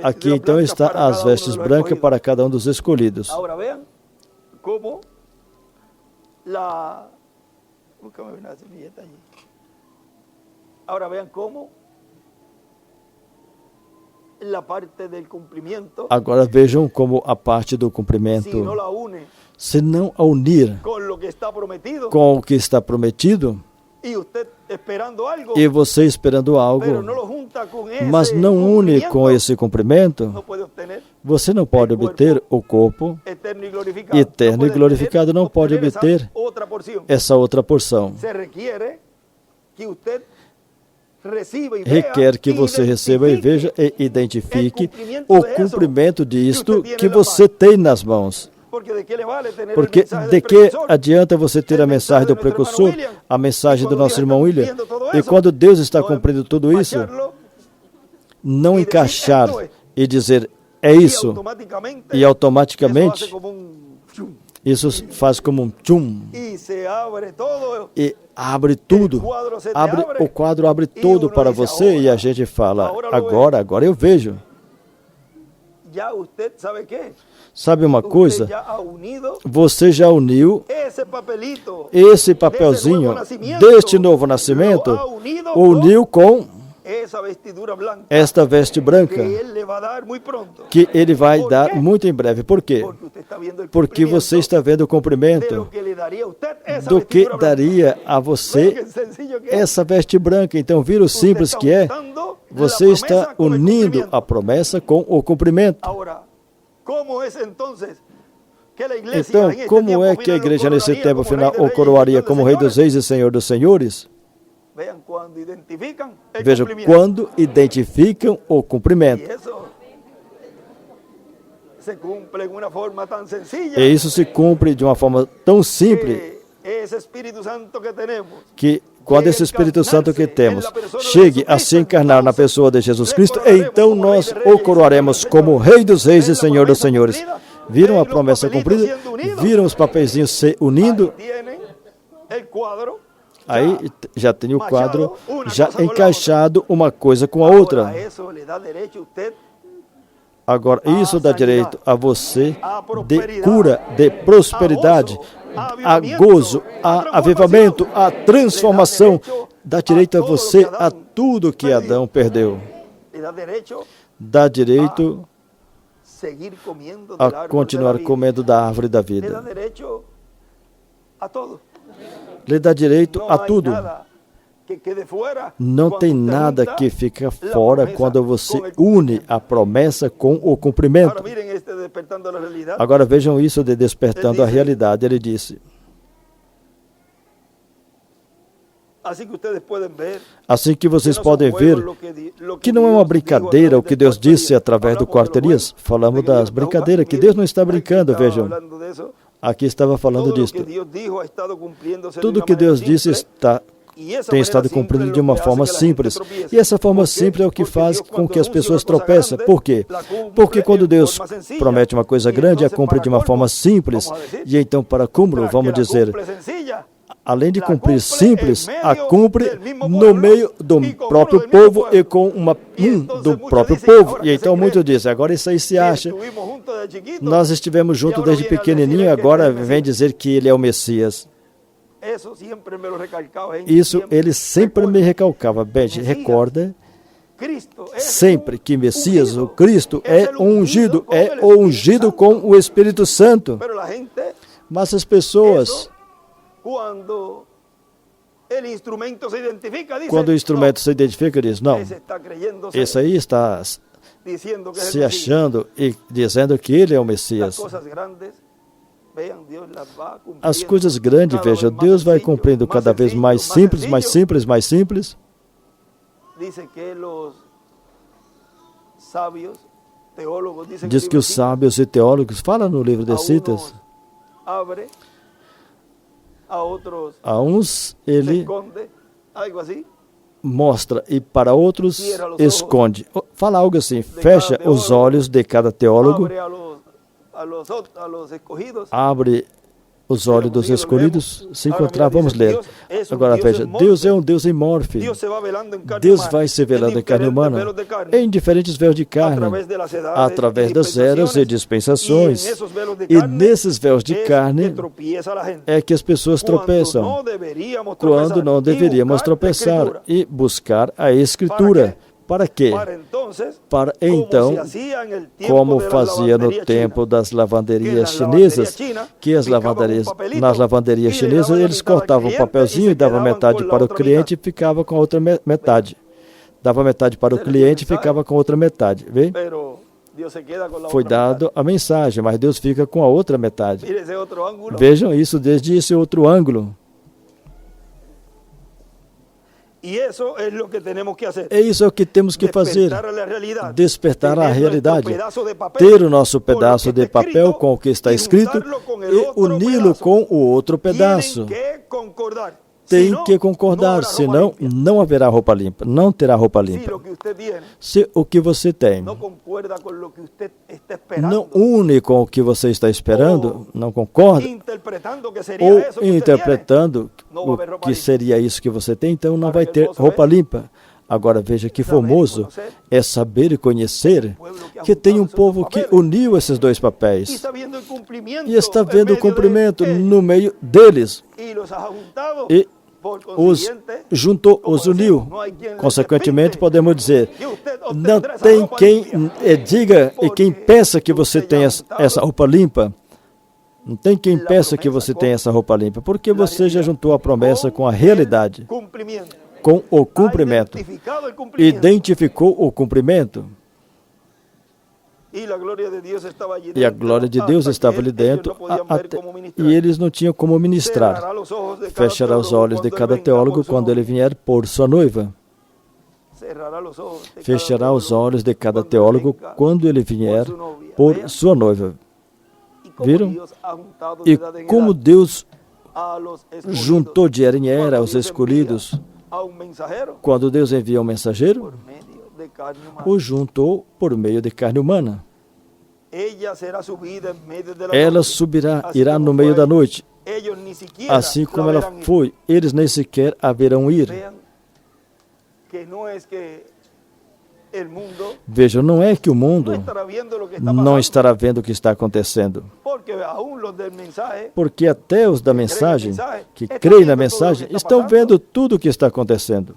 Aqui, então, está as vestes brancas para cada um dos escolhidos. Agora vejam como a parte do cumprimento, se não a unir com o que está prometido, e você esperando algo, mas não une com esse cumprimento, você não pode obter o corpo eterno e glorificado, não pode obter essa outra porção. Requer que você receba e veja e identifique o cumprimento disto que você tem nas mãos. Porque de que adianta você ter a mensagem do precursor, a mensagem do nosso irmão William, e quando Deus está cumprindo tudo isso, não encaixar e dizer, é isso, e automaticamente isso faz como um tchum, e abre tudo, o quadro abre todo para você, e a gente fala, agora eu vejo. Sabe uma coisa? Você já uniu esse papelzinho deste novo nascimento, uniu com esta veste branca, que ele vai dar muito em breve. Por quê? Porque você está vendo o cumprimento do que daria a você essa veste branca. Então, vira o simples que é, você está unindo a promessa com o cumprimento. Então, como é que a igreja nesse tempo final o coroaria como Rei dos Reis e Senhor dos Senhores? Vejam, quando identificam o cumprimento. E isso se cumpre de uma forma tão simples que quando esse Espírito Santo que temos chegue a se encarnar na pessoa de Jesus Cristo, então nós o coroaremos como Rei dos Reis e Senhor dos Senhores. Viram a promessa cumprida? Viram os papeizinhos se unindo? Aí já tem o quadro já encaixado uma coisa com a outra. Agora, isso dá direito a você de cura, de prosperidade, a gozo, a avivamento, a transformação. Dá direito a você a tudo que Adão perdeu. Dá direito a continuar comendo da árvore da vida. Lhe dá direito a tudo. Não tem nada que fica fora quando você une a promessa com o cumprimento. Agora vejam isso de despertando a realidade. Ele disse: assim que vocês podem ver que não é uma brincadeira o que Deus disse através do quarto Elias. Falamos das brincadeiras, que Deus não está brincando, vejam. Aqui estava falando disso. Tudo que Deus disse tem estado cumprindo de uma forma simples. E essa forma simples é o que faz com que as pessoas tropeçam. Por quê? Porque quando Deus promete uma coisa grande, a cumpre de uma forma simples. E então, para cúmulo, vamos dizer, além de cumprir simples, a cumpre no meio do próprio povo e com do próprio povo. E então muitos dizem, agora isso aí se acha. Nós estivemos juntos desde pequenininho, agora vem dizer que ele é o Messias. Isso ele sempre me recalcava. Bege, recorda sempre que Messias, o Cristo, é o ungido com o Espírito Santo. Mas as pessoas, quando o instrumento se identifica, diz, não, esse aí está se achando e dizendo que ele é o Messias. As coisas grandes, veja, Deus vai cumprindo cada vez mais simples, mais simples, mais simples. Diz que os sábios e teólogos, fala no livro de Citas, a uns ele mostra e para outros esconde. Fala algo assim, fecha os olhos de cada teólogo, abre os olhos dos escolhidos, se encontrar, vamos ler. Agora veja, Deus é um Deus imorfe. Deus vai se velando em carne humana, em diferentes véus de carne, através das eras e dispensações. E nesses véus de carne é que as pessoas tropeçam, quando não deveríamos tropeçar e buscar a Escritura. Para quê? Para então, como fazia no tempo das lavanderias chinesas, que nas lavanderias chinesas, eles cortavam um papelzinho e davam metade para o cliente e ficava com a outra metade. Dava metade para o cliente e ficava com a outra metade. Vê? Foi dado a mensagem, mas Deus fica com a outra metade. Vejam isso desde esse outro ângulo. É isso que temos que fazer, despertar a realidade, ter o nosso pedaço de papel com o que está escrito e uni-lo com o outro pedaço. Tem que concordar, senão não haverá roupa limpa, não terá roupa limpa. Se o que você tem não une com o que você está esperando, não concorda, ou interpretando o que seria isso que você tem, então não vai ter roupa limpa. Agora veja que formoso é saber e conhecer que tem um povo que uniu esses dois papéis e está vendo o cumprimento no meio deles e os juntou, os uniu. Consequentemente, podemos dizer, não tem quem diga e quem pensa que você tem essa roupa limpa. Não tem quem pensa que você tem essa roupa limpa, porque você já juntou a promessa com a realidade, com o cumprimento. Identificou o cumprimento. E a glória de Deus estava ali dentro, e eles não tinham como ministrar. Fechará os olhos de cada teólogo quando ele vier por sua noiva. Fechará os olhos de cada teólogo quando ele vier por sua noiva. Viram? E como Deus juntou de era em era aos escolhidos. Quando Deus envia um mensageiro, o juntou por meio de carne humana. Ela subirá, irá no meio da noite. Assim como ela foi, eles nem sequer haverão ir. Vejam, não é que o mundo não estará vendo o que está acontecendo. Porque até os da mensagem, que creem na mensagem, estão vendo tudo o que está acontecendo.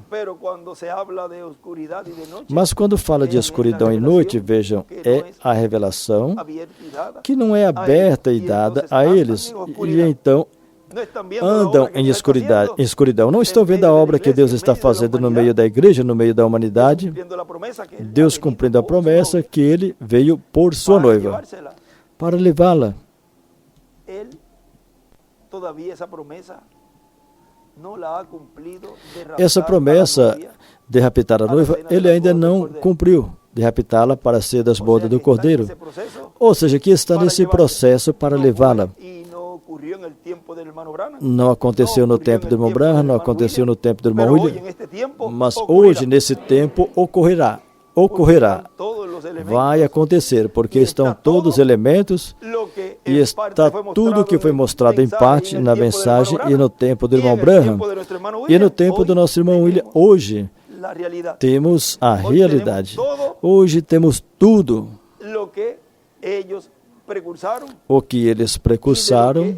Mas quando fala de escuridão e noite, vejam, é a revelação que não é aberta e dada a eles. E então andam em escuridão. Não estão vendo a obra que Deus está fazendo no meio da igreja, no meio da humanidade. Deus cumprindo a promessa que Ele veio por sua noiva, para levá-la. Essa promessa de raptar a noiva, Ele ainda não cumpriu, de raptá-la para ser das bodas do Cordeiro. Ou seja, que está nesse processo para levá-la. Não aconteceu no tempo do irmão Branham, não aconteceu no tempo do irmão William, mas hoje, nesse tempo, ocorrerá. Vai acontecer, porque estão todos os elementos e está tudo que foi mostrado em parte na mensagem e no tempo do irmão Branham e no tempo do nosso irmão William. Hoje temos a realidade. Hoje temos tudo o que eles precursaram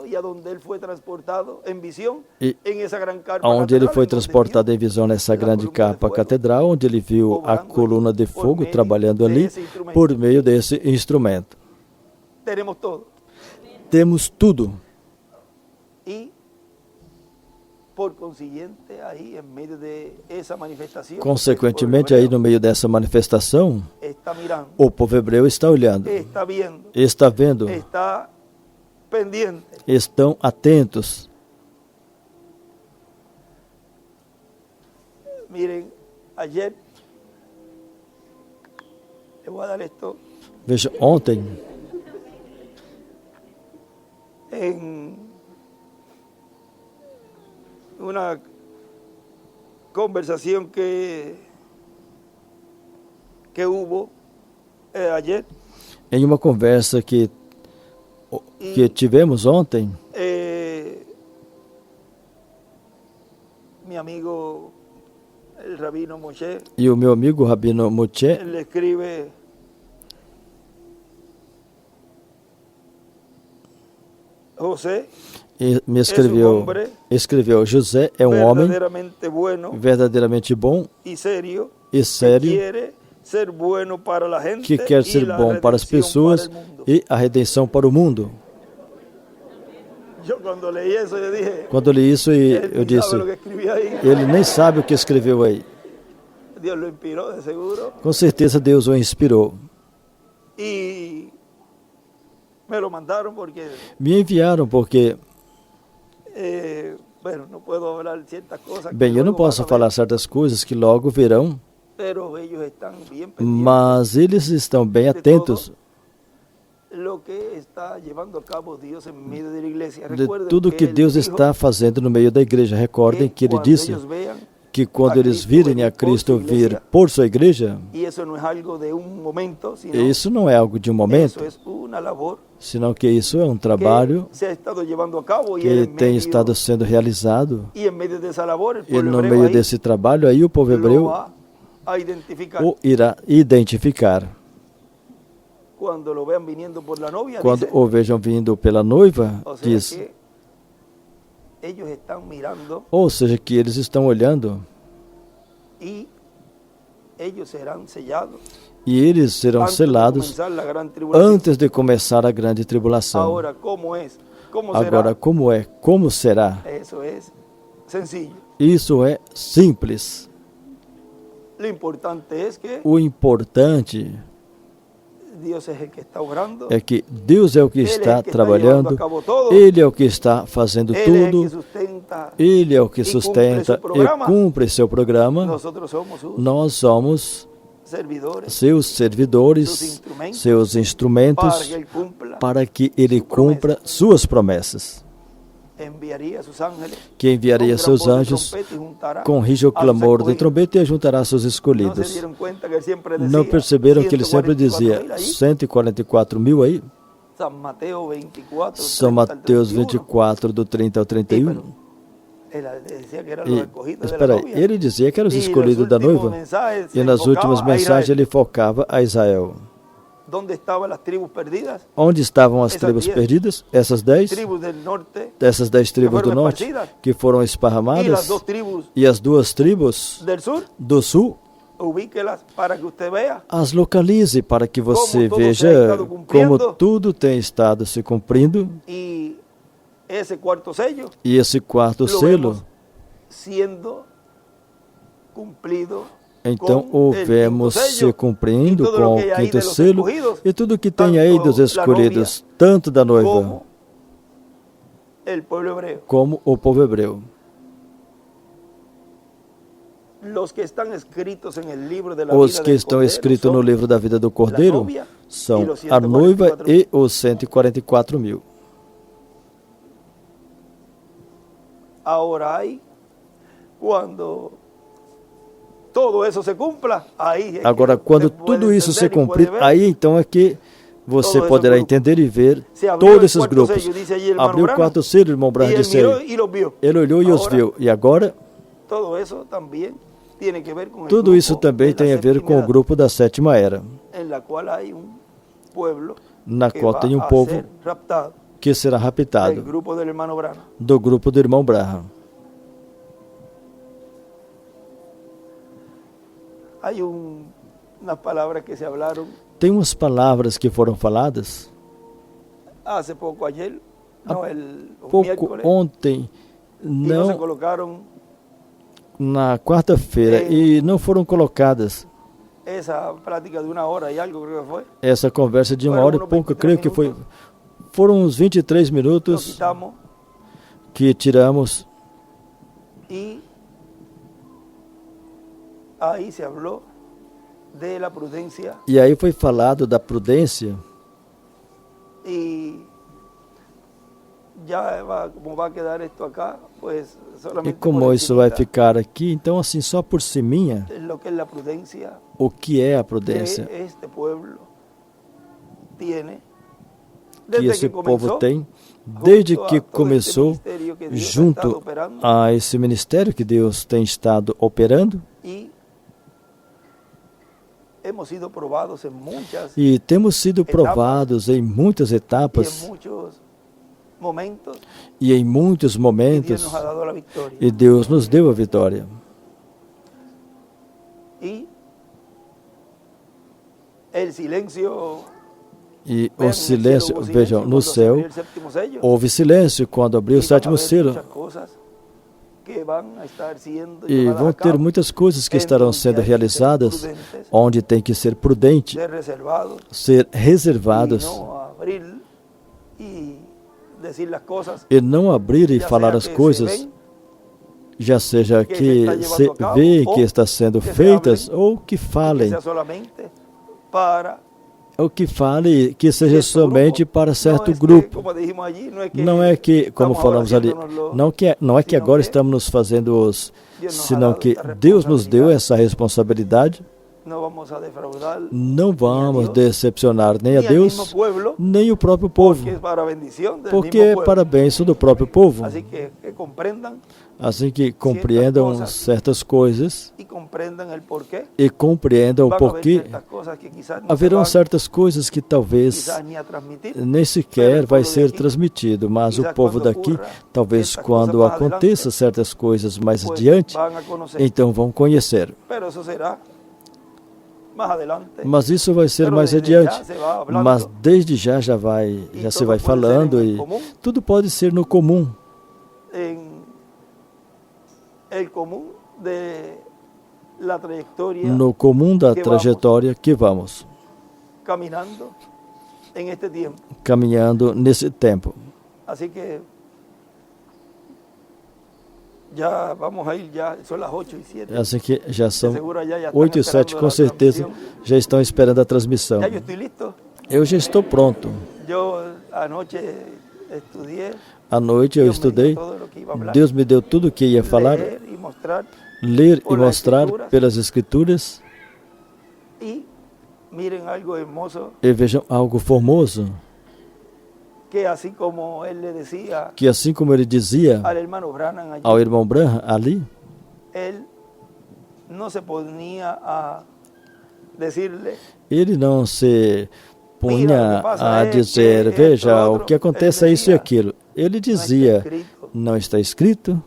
e onde ele foi transportado em visão nessa grande capa catedral, onde ele viu a coluna de fogo trabalhando ali por meio desse instrumento. Temos tudo. Consequentemente, aí no meio dessa manifestação, o povo hebreu está olhando, está vendo, estão atentos. Veja, ontem, uma conversação que houve ayer. Em uma conversa que tivemos ontem, meu amigo el Rabino Moshe, e o meu amigo Rabino Moshe, ele escreve José. E me escreveu, José é um homem verdadeiramente bom e sério, que quer ser bom para as pessoas e a redenção para o mundo. Quando li isso, eu disse, ele nem sabe o que escreveu aí. Com certeza Deus o inspirou. Me enviaram porque... Bem, eu não posso falar certas coisas que logo virão, mas eles estão bem atentos de tudo que Deus está fazendo no meio da igreja. Recordem que Ele disse que quando eles virem a Cristo vir por sua igreja, isso não é algo de um momento, senão que isso é um trabalho que tem estado sendo realizado. E no meio desse trabalho, aí o povo hebreu o irá identificar. Quando o vejam vindo pela noiva, diz, ou seja, que eles estão olhando e eles serão selados antes de começar a grande tribulação. Agora, como é? Como será? Isso é simples. O importante é que Deus é o que está trabalhando, Ele é o que está fazendo tudo, Ele é o que sustenta e cumpre seu programa. Nós somos seus servidores, seus instrumentos, para que ele cumpra suas promessas. Que enviaria seus anjos com rígido clamor de trombeta e juntará seus escolhidos. Não perceberam que ele sempre dizia 144 mil aí? São Mateus 24, do 30 ao 31. Espera aí, ele dizia que eram os escolhidos da noiva. E nas últimas mensagens ele focava a Israel. Onde estavam as tribos perdidas? Essas 10 tribos do norte que foram esparramadas, e as 2 tribos do sul. As localize para que você veja como tudo tem estado se cumprindo. E esse quarto selo, então o vemos se cumprindo com o quinto selo, e tudo que tem aí dos escolhidos, tanto da noiva como o povo hebreu. Os que estão escritos no livro da vida do Cordeiro são a noiva e os 144 mil. Agora, quando tudo isso se cumprir, aí então é que você poderá entender e ver todos esses grupos. Abriu 4 selos, irmão Branham disse aí. Ele olhou e os viu. E agora, tudo isso também tem a ver com o grupo da sétima era, na qual tem um povo que será raptado do grupo do irmão Branham. Tem umas palavras que foram faladas há pouco ontem, não, na quarta-feira, e não foram colocadas. Essa conversa de 1 hora e pouco, creio que foi. Foram uns 23 minutos que tiramos. E aí foi falado da prudência. E como isso vai ficar aqui, então assim, só por ciminha, o que é a prudência que esse povo tem, desde que começou, junto a esse ministério que Deus tem estado operando. E temos sido provados em muitas etapas e em muitos momentos, e Deus nos deu a vitória. E o silêncio, vejam, no céu houve silêncio quando abriu o 7º selo. E vão ter muitas coisas que estarão sendo realizadas, onde tem que ser prudente, ser reservados, e não abrir e falar as coisas, já seja que se vê que está sendo feitas, ou que falem, que seja somente para certo grupo. Não é que, como falamos ali, não é que agora estamos nos fazendo senão que Deus nos deu essa responsabilidade. Não vamos decepcionar nem a Deus, nem o próprio povo, porque é para a bênção do próprio povo. Assim que compreendam certas coisas e compreendam o porquê. Haverão certas coisas que talvez nem sequer vai ser transmitido, mas o povo daqui, talvez quando aconteça certas coisas mais adiante, então vão conhecer. Mas isso vai ser mais adiante. Mas desde já se vai falando, e tudo pode ser no comum. No comum da trajetória que vamos caminhando nesse tempo. Já vamos a ir, já são as 8:07. Assim que já são 8 e 7, com certeza já estão esperando a transmissão. Já eu estou listo. Eu já estou pronto. À noite eu estudei. Deus me deu tudo o que ia falar, ler e mostrar pelas Escrituras. E vejam algo formoso. Que assim como ele dizia ao irmão Branham ali, ele não se punha a dizer, veja, o que acontece é isso e aquilo. Ele dizia, não está escrito?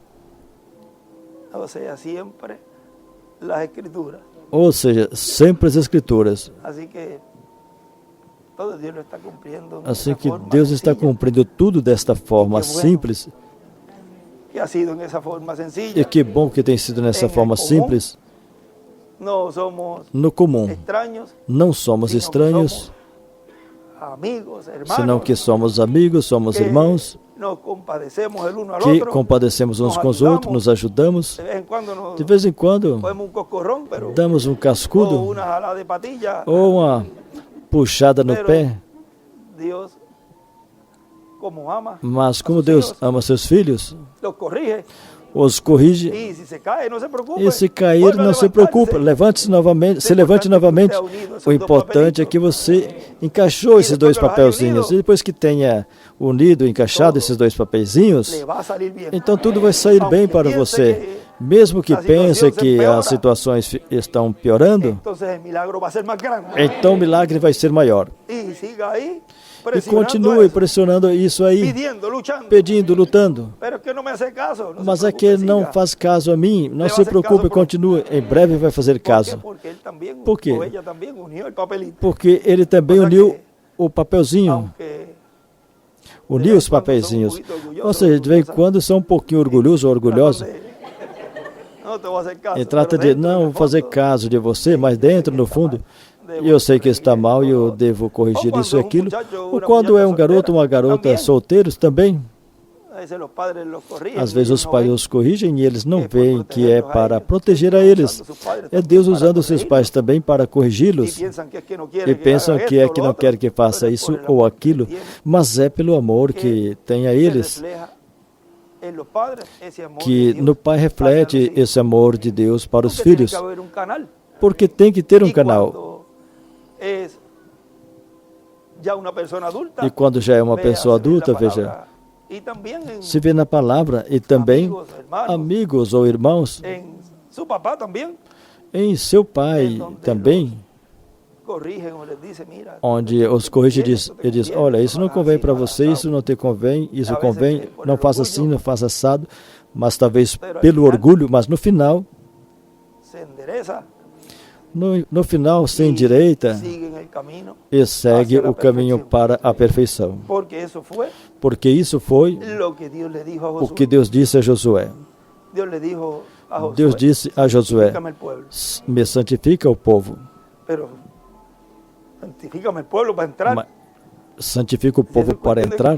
Ou seja, sempre as Escrituras. Assim que Deus está cumprindo tudo desta forma simples. E que bom que tem sido nessa forma simples. No comum, não somos estranhos, senão que somos amigos, somos irmãos, que compadecemos uns com os outros, nos ajudamos. De vez em quando, damos um cascudo ou uma puxada no pé. Mas como Deus ama seus filhos, os corrige. E se cair, não se preocupe. Levante-se novamente. Se levante novamente. O importante é que você encaixou esses dois papelzinhos. E depois que tenha unido, encaixado esses dois papeizinhos, então tudo vai sair bem para você. Mesmo que pense que as situações estão piorando, então o milagre vai ser maior. E continue pressionando isso aí, pedindo, lutando. Mas é que ele não faz caso a mim. Não se preocupe, continue. Em breve vai fazer caso. Por quê? Porque ele também uniu o papelzinho. Uniu os papeizinhos. Ou seja, de vez em quando são um pouquinho orgulhosos ou orgulhosos. E trata de não fazer caso de você, mas dentro, no fundo, eu sei que está mal e eu devo corrigir isso e aquilo. Ou quando é um garoto ou uma garota solteiros também, às vezes os pais os corrigem e eles não veem que é para proteger a eles. É Deus usando os seus pais também para corrigi-los. E pensam que é que não quer que faça isso ou aquilo, mas é pelo amor que tem a eles. Que no pai reflete esse amor de Deus para os filhos. Porque tem que ter um canal. E quando já é uma pessoa adulta, veja, se vê na palavra e também amigos ou irmãos, em seu pai também, onde os corrige e diz, olha, isso não convém para você, isso não te convém, isso convém, não faça assim, não faça assado, mas talvez pelo orgulho, mas no final, no final se endireita e segue o caminho para a perfeição. Porque isso foi o que Deus disse a Josué. Deus disse a Josué, me santifica o povo. Santifica o povo para entrar?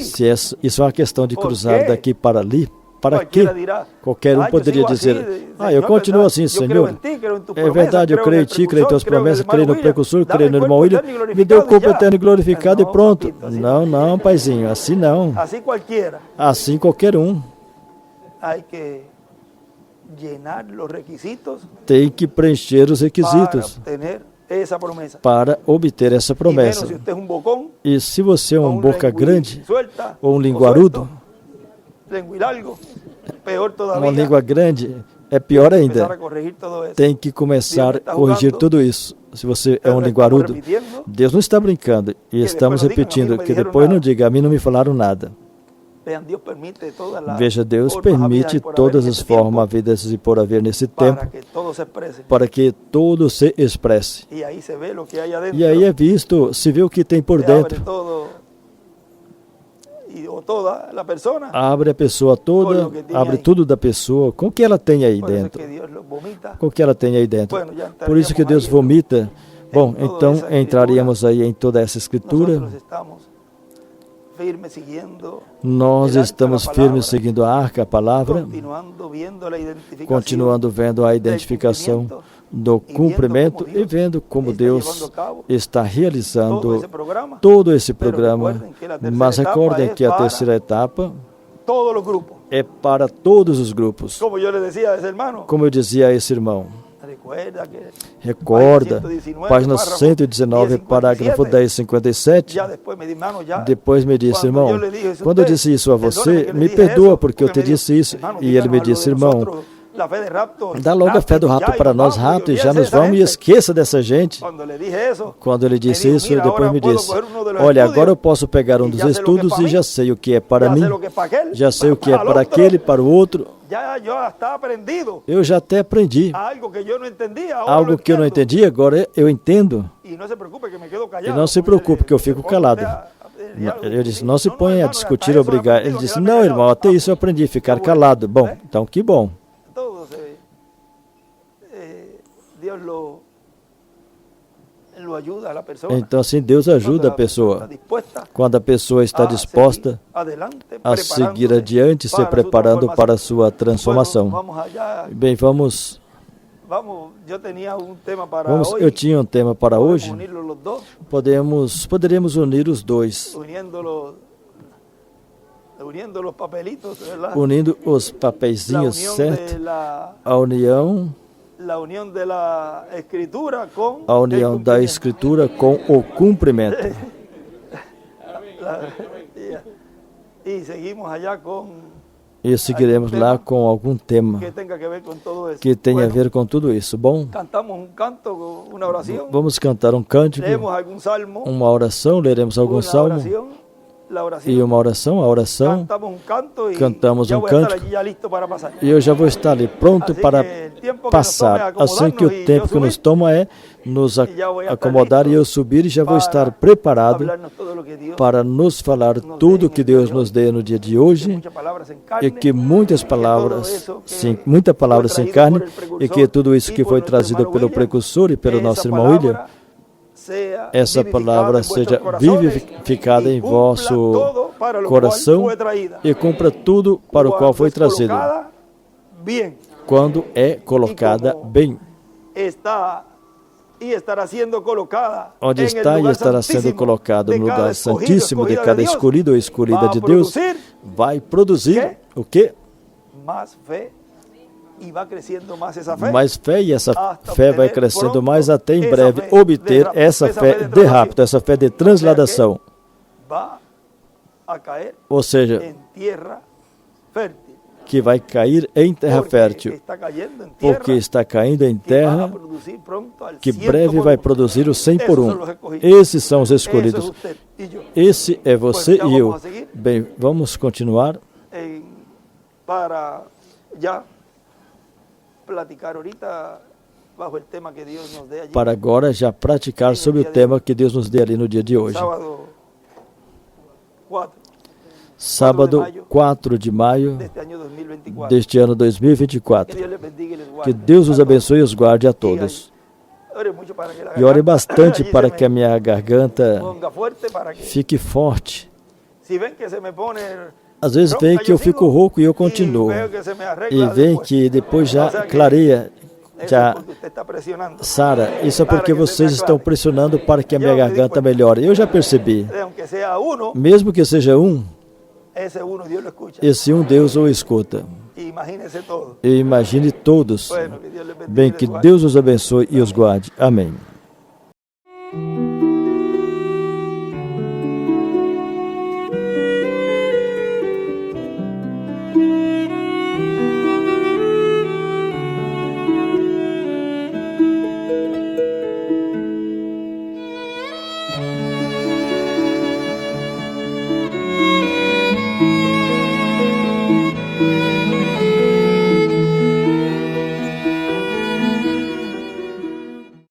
Se isso é uma questão de cruzar daqui para ali, para quê? Qualquer um poderia dizer, eu continuo assim, Senhor. É verdade, eu creio em Ti, creio em Tuas promessas, creio no precursor, creio no irmão William, me deu o corpo eterno e glorificado e pronto. Não, paizinho, assim não. Assim qualquer um. Tem que preencher os requisitos para obter essa promessa. E se você é um boca grande ou um linguarudo, uma língua grande é pior ainda. Tem que começar a corrigir tudo isso. Se você é um linguarudo, Deus não está brincando. E estamos repetindo que depois não diga, a mim não me falaram nada. Veja, Deus permite todas as formas havidas e por haver nesse tempo para que todo se expresse. E aí é visto, se vê o que tem por dentro. Abre a pessoa toda, abre tudo da pessoa, com o que ela tem aí dentro. Com o que ela tem aí dentro. Por isso que Deus vomita. Bom, então entraríamos aí em toda essa escritura. Nós estamos firmes seguindo a arca, a palavra, continuando vendo a identificação do cumprimento e vendo como Deus está realizando todo esse programa. Mas recordem que a terceira etapa é para todos os grupos. Como eu dizia a esse irmão, recorda, página 119, parágrafo 1057. Depois me disse, irmão, quando eu disse isso a você, me perdoa porque eu te disse isso. E ele me disse, irmão, dá logo a fé do rapto para nós, rapto, e já nos vamos e esqueça dessa gente. Quando ele disse isso, depois me disse, olha, agora eu posso pegar um dos estudos e já sei o que é para mim, já sei o que é para aquele, para o outro. Eu já até aprendi. Algo que eu não entendi, agora eu entendo. E não se preocupe que eu fico calado. Eu disse, não se ponha a discutir ou brigar. Ele disse, não, irmão, até isso eu aprendi, ficar calado. Bom, então que bom. Então assim, Deus ajuda a pessoa. Quando a pessoa está disposta a seguir adiante, se preparando para a sua transformação. Bem, vamos. Eu tinha um tema para hoje. Poderíamos unir os dois. Unindo os papeizinhos, certo? A união da Escritura com o cumprimento. E seguiremos lá com algum tema que tenha a ver com tudo isso. Bom, vamos cantar um cântico, uma oração, leremos algum salmo. E uma oração, a oração, cantamos um cântico e eu já vou estar ali pronto para passar. Assim que o tempo que nos toma é nos acomodar e eu subir, e já vou estar preparado para nos falar tudo que Deus nos dê no dia de hoje, e que muita palavra sem carne, e que tudo isso que foi trazido pelo precursor e pelo nosso irmão William, essa palavra seja vivificada em vosso coração e cumpra tudo para o qual foi trazido, quando é colocada bem. Onde está e estará sendo colocado no lugar santíssimo de cada escolhido ou escolhida de Deus, vai produzir o quê? Mais fé, e essa fé vai crescendo mais até em breve obter essa fé de rapto, essa fé de transladação. Ou seja, que vai cair em terra fértil, porque está caindo em terra que breve vai produzir o 100 por 1. Esses são os escolhidos. Esse é você e eu. Bem, vamos continuar. Para agora já praticar sobre o tema que Deus nos dê ali no dia de hoje. Sábado 4 de maio deste ano 2024. Que Deus os abençoe e os guarde a todos. E ore bastante para que a minha garganta fique forte. Às vezes vem que eu fico rouco e eu continuo. E vem que depois já clareia, já sara. Isso é porque vocês estão pressionando para que a minha garganta melhore. Eu já percebi. Mesmo que seja um, esse um Deus o escuta. E imagine todos. Bem, que Deus os abençoe e os guarde. Amém.